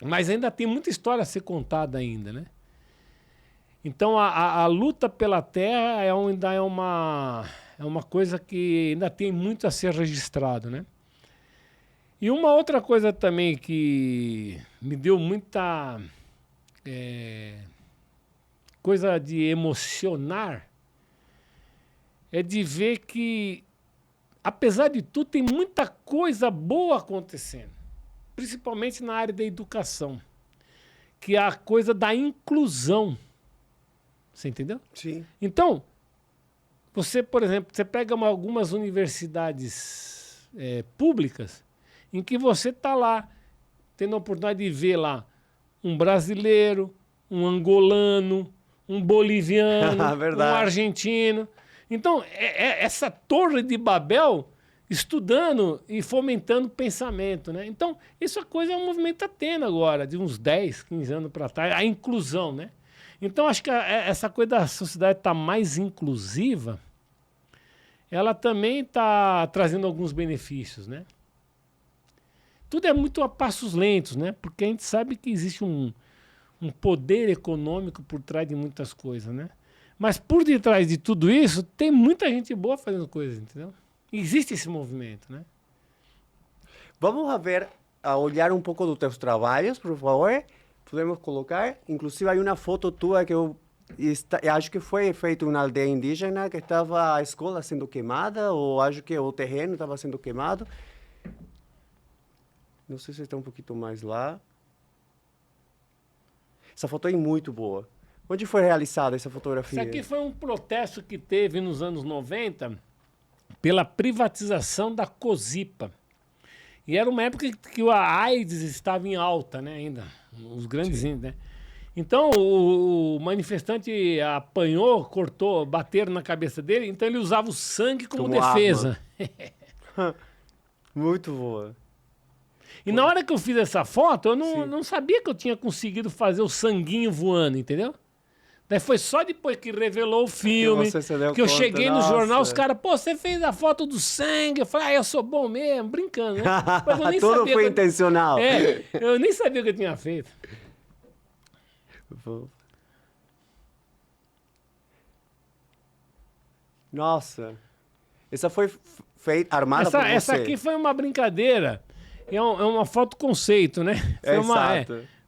Mas ainda tem muita história a ser contada ainda, né? Então a luta pela terra ainda é uma coisa que ainda tem muito a ser registrado, né? E uma outra coisa também que me deu muita coisa de emocionar é de ver que, apesar de tudo, tem muita coisa boa acontecendo, principalmente na área da educação, que é a coisa da inclusão. Você entendeu? Sim. Então, você, por exemplo, você pega algumas universidades públicas em que você está lá, tendo a oportunidade de ver lá um brasileiro, um angolano, um boliviano, um argentino. Então, essa torre de Babel estudando e fomentando pensamento, né? Então, isso coisa é um movimento que está tendo agora, de uns 10, 15 anos para trás, a inclusão, né? Então, acho que essa coisa da sociedade estar mais inclusiva, ela também está trazendo alguns benefícios, né? Tudo é muito a passos lentos, né? Porque a gente sabe que existe um poder econômico por trás de muitas coisas, né? Mas por detrás de tudo isso, tem muita gente boa fazendo coisas, entendeu? Existe esse movimento, né? Vamos olhar um pouco dos teus trabalhos, por favor. Podemos colocar? Inclusive, há uma foto tua que eu acho que foi feita em uma aldeia indígena, que estava a escola sendo queimada, ou acho que o terreno estava sendo queimado. Não sei se está um pouquinho mais lá. Essa foto é muito boa. Onde foi realizada essa fotografia? Isso aqui foi um protesto que teve nos anos 90 pela privatização da Cosipa. E era uma época que a AIDS estava em alta, né, ainda, os grandes índices, né? Então o manifestante apanhou, cortou, bateram na cabeça dele, então ele usava o sangue como defesa. Muito boa. E na hora que eu fiz essa foto, eu não sabia que eu tinha conseguido fazer o sanguinho voando, entendeu? Daí foi só depois que revelou o filme, que eu cheguei no jornal, os caras, pô, você fez a foto do sangue. Eu falei, eu sou bom mesmo, brincando, né? Mas eu nem tudo foi intencional. Eu nem sabia o que eu tinha feito. Nossa. Essa foi feita, armada por você? Essa aqui foi uma brincadeira. É uma foto conceito, né?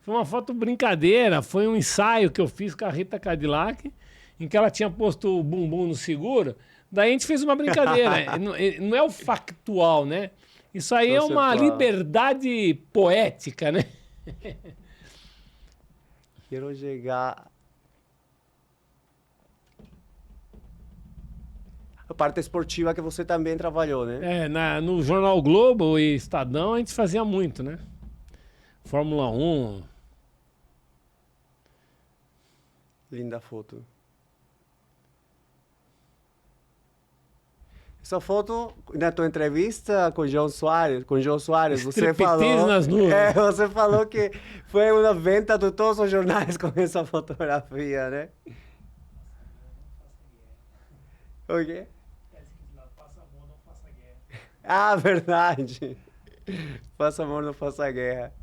Foi uma foto brincadeira, foi um ensaio que eu fiz com a Rita Cadillac, em que ela tinha posto o bumbum no seguro. Daí a gente fez uma brincadeira. Não é o factual, né? Isso aí é uma liberdade poética, né? Quero chegar... A parte esportiva que você também trabalhou, né? No Jornal Globo e Estadão a gente fazia muito, né? Fórmula 1... Linda foto. Essa foto, na tua entrevista com o João Soares, você falou... nas nuvens. Você falou que foi uma venda de todos os jornais com essa fotografia, né? O quê? Faça amor, não faça guerra. Ah, verdade. Faça amor, não faça guerra.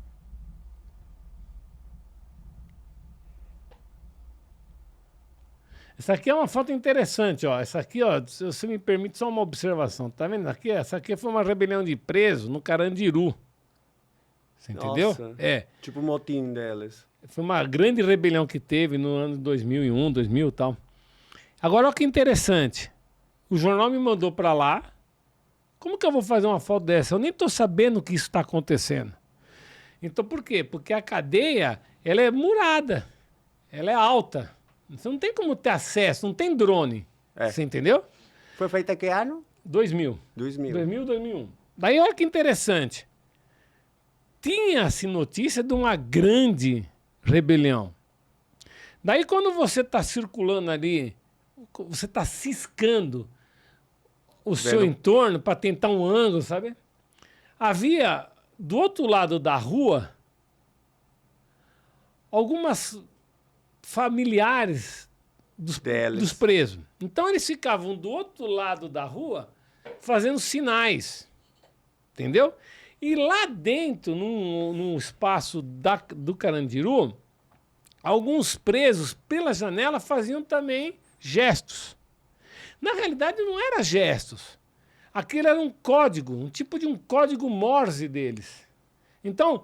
Essa aqui é uma foto interessante, ó. Essa aqui, ó, se você me permite só uma observação. Tá vendo aqui? Essa aqui foi uma rebelião de preso no Carandiru. Você entendeu? Nossa, tipo o motim deles. Foi uma grande rebelião que teve no ano 2001, 2000 e tal. Agora, olha que interessante. O jornal me mandou para lá. Como que eu vou fazer uma foto dessa? Eu nem estou sabendo que isso está acontecendo. Então, por quê? Porque a cadeia, ela é murada. Ela é alta. Você não tem como ter acesso, não tem drone. Você entendeu? Foi feita que ano? 2000. 2000. 2000, 2001. Daí, olha que interessante. Tinha-se notícia de uma grande rebelião. Daí, quando você está circulando ali, você está ciscando o seu entorno para tentar um ângulo, sabe? Havia, do outro lado da rua, algumas familiares dos presos. Então, eles ficavam do outro lado da rua fazendo sinais. Entendeu? E lá dentro, num espaço do Carandiru, alguns presos, pela janela, faziam também gestos. Na realidade, não era gestos. Aquilo era um código, um tipo de um código Morse deles. Então,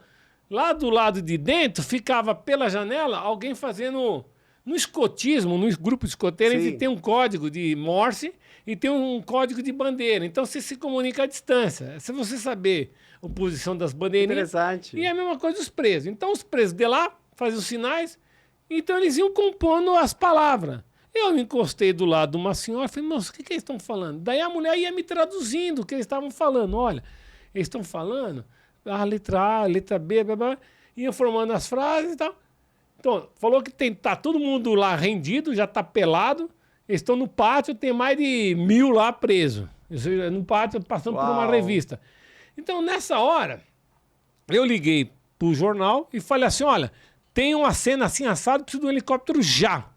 lá do lado de dentro, ficava pela janela alguém fazendo... No escotismo, no grupo escoteiro, a gente tem um código de Morse e tem um código de bandeira. Então, você se comunica à distância. Se você saber a posição das bandeirinhas... Interessante. E é a mesma coisa dos presos. Então, os presos de lá faziam sinais, então eles iam compondo as palavras. Eu me encostei do lado de uma senhora e falei, moça, o que eles estão falando? Daí a mulher ia me traduzindo o que eles estavam falando. Olha, eles estão falando a letra A, a letra B, blá, blá, iam formando as frases e tal. Então, falou que tá todo mundo lá rendido, já tá pelado. Eles estão no pátio, tem mais de 1000 lá presos. No pátio, passando por uma revista. Então, nessa hora, eu liguei pro jornal e falei assim, olha, tem uma cena assim assado, preciso de um helicóptero já.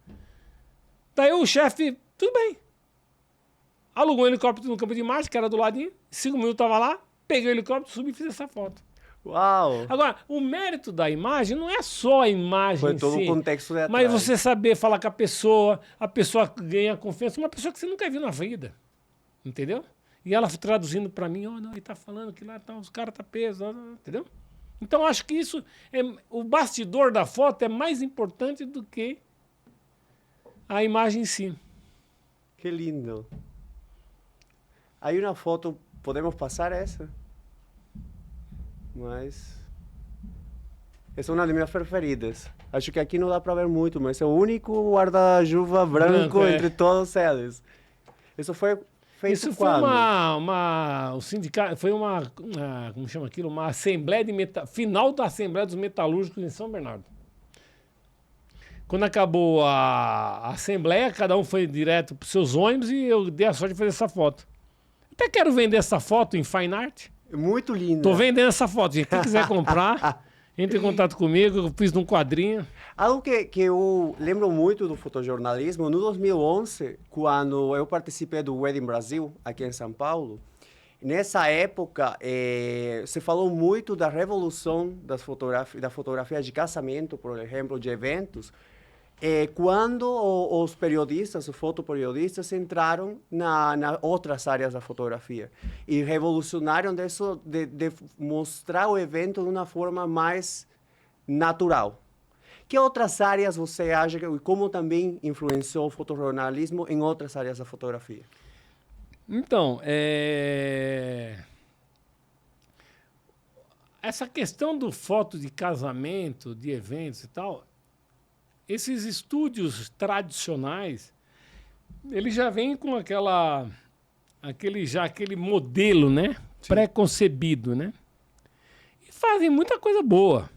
Daí o chefe, tudo bem. Alugou um helicóptero no Campo de Marte, que era do ladinho. 5 minutos eu tava lá, peguei o helicóptero, subi e fiz essa foto. Uau! Agora, o mérito da imagem não é só a imagem foi em todo si, o contexto de atrás. mas você saber falar com a pessoa ganha confiança, uma pessoa que você nunca viu na vida, entendeu? E ela traduzindo para mim, não, ele tá falando que lá tá, os caras tá preso, entendeu? Então, acho que isso, o bastidor da foto é mais importante do que a imagem em si. Que lindo. Aí uma foto, podemos passar essa? Mas essa é uma das minhas preferidas. Acho que aqui não dá para ver muito, mas é o único guarda-chuva branco entre todos eles. Isso foi feito Isso quando? foi o sindicato, foi como chama aquilo? Uma assembleia final da Assembleia dos Metalúrgicos em São Bernardo. Quando acabou a assembleia, cada um foi direto para os seus ônibus e eu dei a sorte de fazer essa foto. Até quero vender essa foto em Fine Art. Muito linda. Tô vendendo essa foto, gente. Quem quiser comprar, entre em contato comigo. Eu fiz num quadrinho. Algo que eu lembro muito do fotojornalismo, no 2011, quando eu participei do Wedding Brasil, aqui em São Paulo, nessa época, se falou muito da revolução da fotografia de casamento, por exemplo, de eventos, quando os periodistas, os fotoperiodistas, entraram na outras áreas da fotografia e revolucionaram isso de mostrar o evento de uma forma mais natural. Que outras áreas você acha e como também influenciou o fotojornalismo em outras áreas da fotografia? Então, essa questão do foto de casamento, de eventos e tal, esses estúdios tradicionais, eles já vêm com aquele modelo, né? Pré-concebido, né? E fazem muita coisa boa.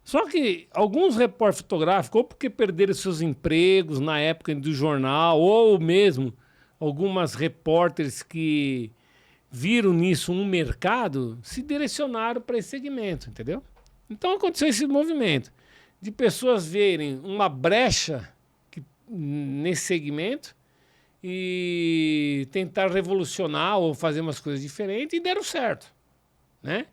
Só que alguns repórteres fotográficos, ou porque perderam seus empregos na época do jornal, ou mesmo algumas repórteres que viram nisso um mercado, se direcionaram para esse segmento, entendeu? Então aconteceu esse movimento de pessoas verem uma brecha nesse segmento e tentar revolucionar ou fazer umas coisas diferentes e deram certo, né?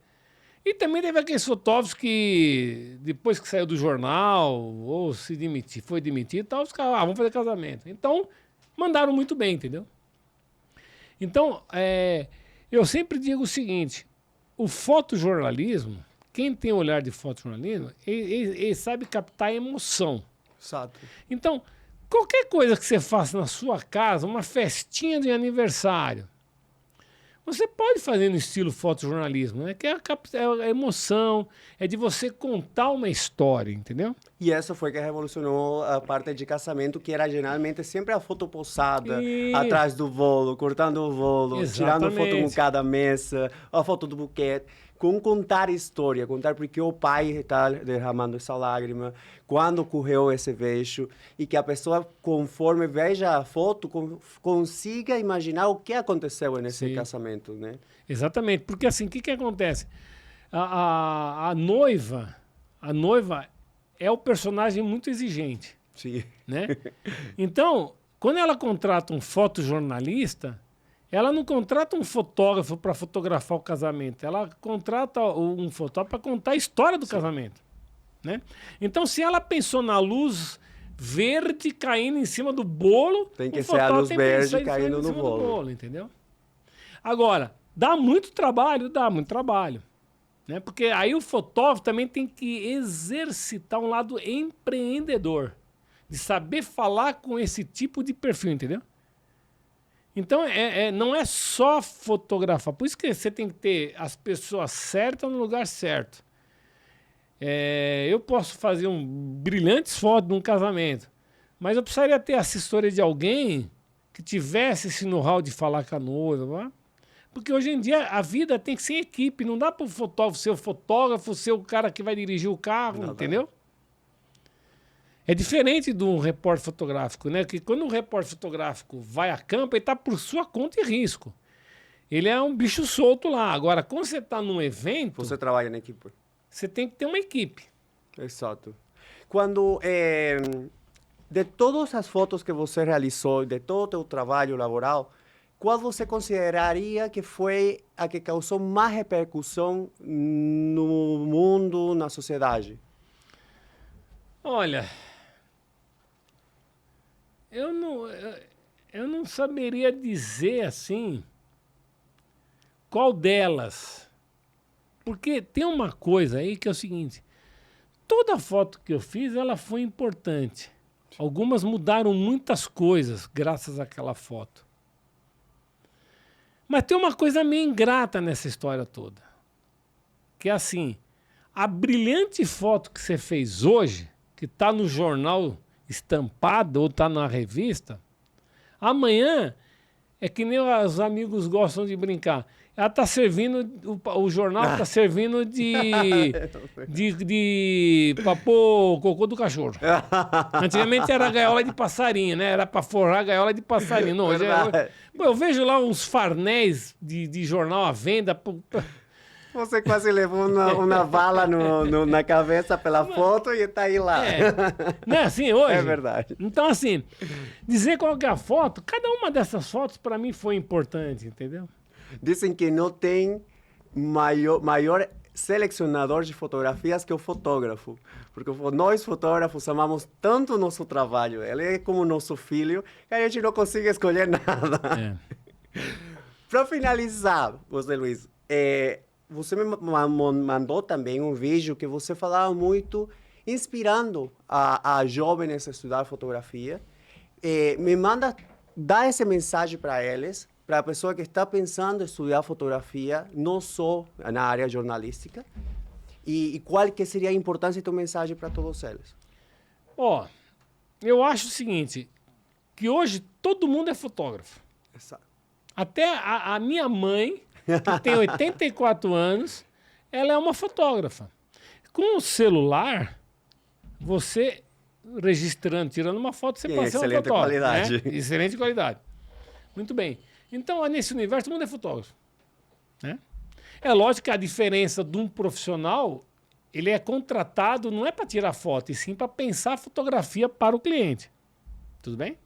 E também teve aqueles fotógrafos que, depois que saiu do jornal ou foi demitido, tal, os caras, vamos fazer casamento. Então, mandaram muito bem, entendeu? Então, eu sempre digo o seguinte, o fotojornalismo, quem tem olhar de fotojornalismo, ele sabe captar a emoção. Exato. Então, qualquer coisa que você faça na sua casa, uma festinha de aniversário, você pode fazer no estilo fotojornalismo, né? Que é a emoção, é de você contar uma história, entendeu? E isso foi que revolucionou a parte de casamento, que era geralmente sempre a foto posada, E... atrás do bolo, cortando o bolo, tirando foto com cada mesa, a foto do buquê, com contar história, contar porque o pai está derramando essa lágrima, quando ocorreu esse beijo, e que a pessoa, conforme veja a foto, consiga imaginar o que aconteceu nesse casamento, né? Exatamente, porque assim, o que acontece? A noiva é o personagem muito exigente. Sim. Né? Então, quando ela contrata um fotojornalista, ela não contrata um fotógrafo para fotografar o casamento, ela contrata um fotógrafo para contar a história do casamento. Né? Então, se ela pensou na luz verde caindo em cima do bolo, tem que ser a luz verde caindo no bolo, entendeu? Agora, dá muito trabalho, né? Porque aí o fotógrafo também tem que exercitar um lado empreendedor, de saber falar com esse tipo de perfil, entendeu? Então, não é só fotografar. Por isso que você tem que ter as pessoas certas no lugar certo. Eu posso fazer brilhantes fotos de um casamento, mas eu precisaria ter assessoria de alguém que tivesse esse know-how de falar com a noiva. Porque hoje em dia a vida tem que ser equipe. Não dá para o fotógrafo ser o cara que vai dirigir o carro, entendeu? É diferente de um repórter fotográfico, né? Que quando um repórter fotográfico vai a campo, ele está por sua conta e risco. Ele é um bicho solto lá. Agora, quando você está num evento... Você trabalha na equipe. Você tem que ter uma equipe. Exato. Quando, de todas as fotos que você realizou, de todo o teu trabalho laboral, qual você consideraria que foi a que causou mais repercussão no mundo, na sociedade? Olha... Eu não saberia dizer assim qual delas. Porque tem uma coisa aí que é o seguinte: toda foto que eu fiz, ela foi importante. Algumas mudaram muitas coisas graças àquela foto. Mas tem uma coisa meio ingrata nessa história toda. Que é assim, a brilhante foto que você fez hoje, que está no jornal estampada ou está na revista, amanhã é que nem os amigos gostam de brincar. Ela está servindo, o jornal está servindo para pôr o cocô do cachorro. Antigamente era gaiola de passarinho, né? Era para forrar a gaiola de passarinho. Não, eu vejo lá uns farnéis de jornal à venda. Você quase levou uma bala na cabeça pela foto e está aí lá. Não é assim hoje? É verdade. Então, assim, dizer qual que é a foto, cada uma dessas fotos para mim foi importante, entendeu? Dizem que não tem maior selecionador de fotografias que o fotógrafo. Porque nós, fotógrafos, amamos tanto o nosso trabalho. Ele é como nosso filho, que a gente não consegue escolher nada. Para finalizar, José Luiz, você me mandou também um vídeo que você falava muito, inspirando a jovens a estudar fotografia. Me manda dar essa mensagem para eles, para a pessoa que está pensando em estudar fotografia, não só na área jornalística, e qual que seria a importância da tua mensagem para todos eles? Eu acho o seguinte, que hoje todo mundo é fotógrafo. Exato. Até a minha mãe, que tem 84 anos, ela é uma fotógrafa. Com o celular, você registrando, tirando uma foto, você pode ser um fotógrafo. Qualidade. Né? Excelente qualidade. Muito bem. Então, nesse universo, todo mundo é fotógrafo. Né? É lógico que a diferença de um profissional, ele é contratado, não é para tirar foto, e sim para pensar a fotografia para o cliente. Tudo bem?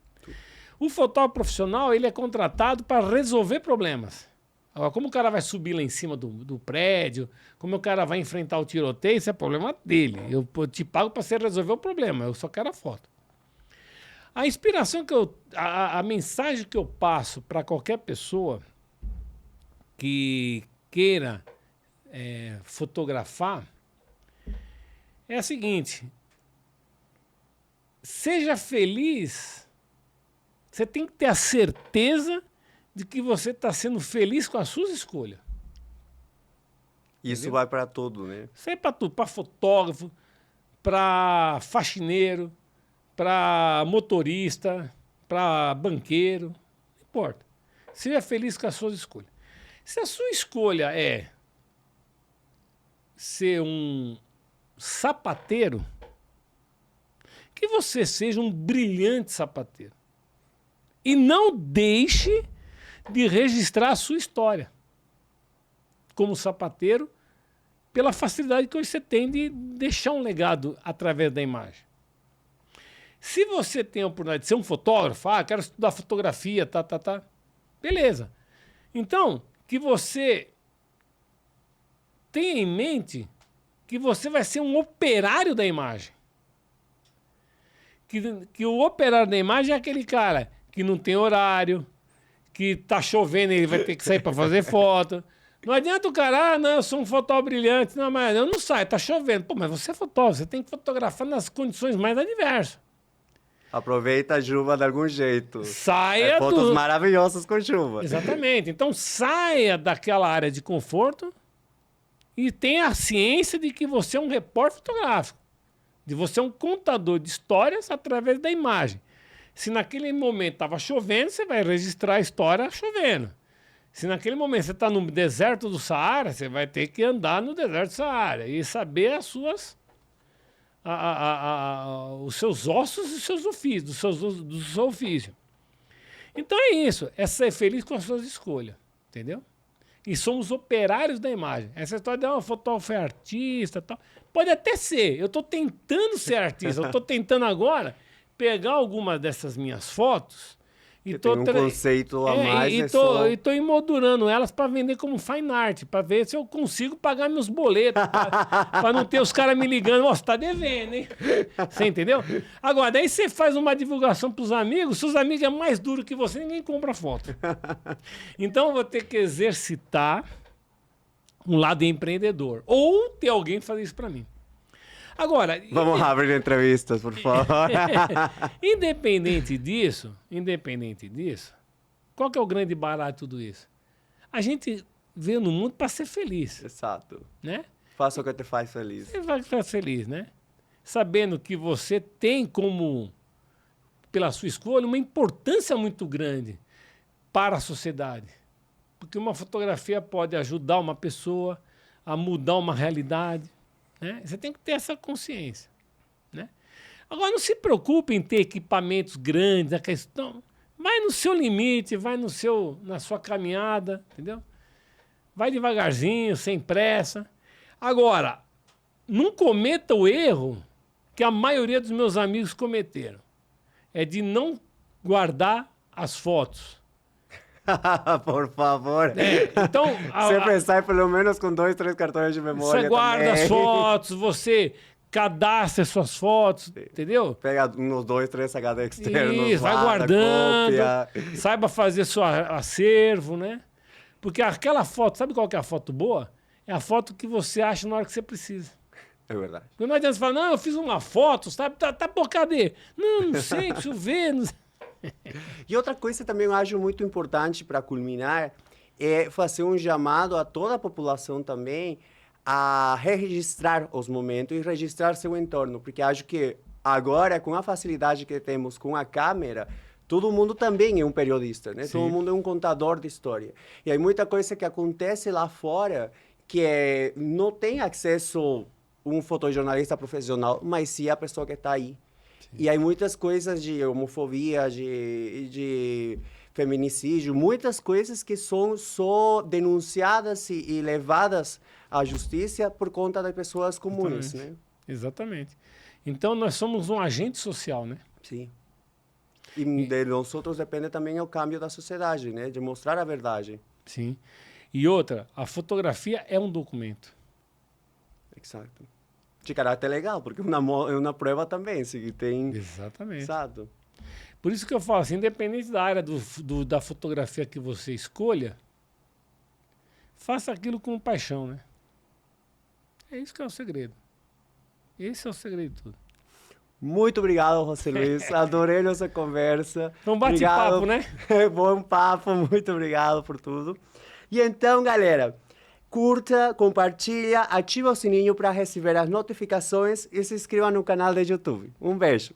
O fotógrafo profissional, ele é contratado para resolver problemas. Agora, como o cara vai subir lá em cima do prédio, como o cara vai enfrentar o tiroteio, isso é problema dele. Eu te pago para você resolver o problema, eu só quero a foto. A inspiração a mensagem que eu passo para qualquer pessoa que queira fotografar é a seguinte: seja feliz, você tem que ter a certeza de que você está sendo feliz com as suas escolhas. Isso Entendeu? vai para tudo, né? Isso aí é para tudo, para fotógrafo, para faxineiro, para motorista, para banqueiro, não importa. Seja feliz com as suas escolhas. Se a sua escolha é ser um sapateiro, que você seja um brilhante sapateiro. E não deixe de registrar a sua história como sapateiro pela facilidade que você tem de deixar um legado através da imagem. Se você tem a oportunidade de ser um fotógrafo, quero estudar fotografia, beleza. Então, que você tenha em mente que você vai ser um operário da imagem. Que o operário da imagem é aquele cara que não tem horário, que tá chovendo e ele vai ter que sair para fazer foto. Não adianta o cara, não, eu sou um fotógrafo brilhante. Não, mas eu não saio, tá chovendo. Pô, mas você é fotógrafo, você tem que fotografar nas condições mais adversas. Aproveita a chuva de algum jeito. Saia fotos maravilhosas com chuva. Exatamente. Então saia daquela área de conforto e tenha a ciência de que você é um repórter fotográfico. De você é um contador de histórias através da imagem. Se naquele momento estava chovendo, você vai registrar a história chovendo. Se naquele momento você está no deserto do Saara, você vai ter que andar no deserto do Saara e saber as suas, os seus ossos e os seus ofícios, do seu ofício. Então é isso, é ser feliz com as suas escolhas, entendeu? E somos operários da imagem. Essa história de uma fotógrafo é artista, tal, pode até ser. Eu estou tentando ser artista, eu estou tentando agora pegar algumas dessas minhas fotos e tem um conceito a mais. E tô emoldurando elas para vender como fine art, para ver se eu consigo pagar meus boletos, para não ter os caras me ligando, ó, você tá devendo, hein? Você entendeu? Agora, daí você faz uma divulgação pros amigos, seus amigos é mais duro que você, ninguém compra foto. Então eu vou ter que exercitar um lado empreendedor, ou ter alguém fazer isso para mim. Agora, vamos abrir entrevistas, por favor. Independente disso, qual que é o grande barato de tudo isso? A gente veio no mundo para ser feliz. Exato. Né? Faça o que te faz feliz. Você vai ficar feliz, né? Sabendo que você tem como, pela sua escolha, uma importância muito grande para a sociedade. Porque uma fotografia pode ajudar uma pessoa a mudar uma realidade. Né? Você tem que ter essa consciência. Né? Agora, não se preocupe em ter equipamentos grandes, a questão. Vai no seu limite, vai na sua caminhada, entendeu? Vai devagarzinho, sem pressa. Agora, não cometa o erro que a maioria dos meus amigos cometeram. É de não guardar as fotos. Por favor. Então, sempre sai pelo menos com 2, 3 cartões de memória. Você guarda também. as fotos, você cadastra as suas fotos, entendeu? Pega uns 2, 3 HD externos. Isso, vai guardando. Saiba fazer seu acervo, né? Porque aquela foto, sabe qual que é a foto boa? É a foto que você acha na hora que você precisa. É verdade. Porque não adianta você falar, não, eu fiz uma foto, sabe? Tá por cadê? Não sei, deixa eu ver. Não sei. E outra coisa também eu acho muito importante para culminar é fazer um chamado a toda a população também a registrar os momentos e registrar seu entorno, porque acho que agora, com a facilidade que temos com a câmera, todo mundo também é um periodista, né? Sim. Todo mundo é um contador de história. E aí muita coisa que acontece lá fora que não tem acesso um fotojornalista profissional, mas sim a pessoa que está aí. Sim. E aí muitas coisas de homofobia, de feminicídio, muitas coisas que são só denunciadas e levadas à justiça por conta das pessoas comuns, né? Exatamente. Então nós somos um agente social, né? Sim. E de nós outros depende também o câmbio da sociedade, né? De mostrar a verdade. Sim. E outra, a fotografia é um documento. Exato. De caráter legal, porque é uma prova também, se tem... Exatamente. Exato. Por isso que eu falo assim, independente da área da fotografia que você escolha, faça aquilo com paixão, né? É isso que é o segredo. Esse é o segredo de tudo. Muito obrigado, José Luis. Adorei nossa conversa. Foi um bate-papo, né? Bom papo, muito obrigado por tudo. E então, galera, curta, compartilha, ativa o sininho para receber as notificações e se inscreva no canal do YouTube. Um beijo.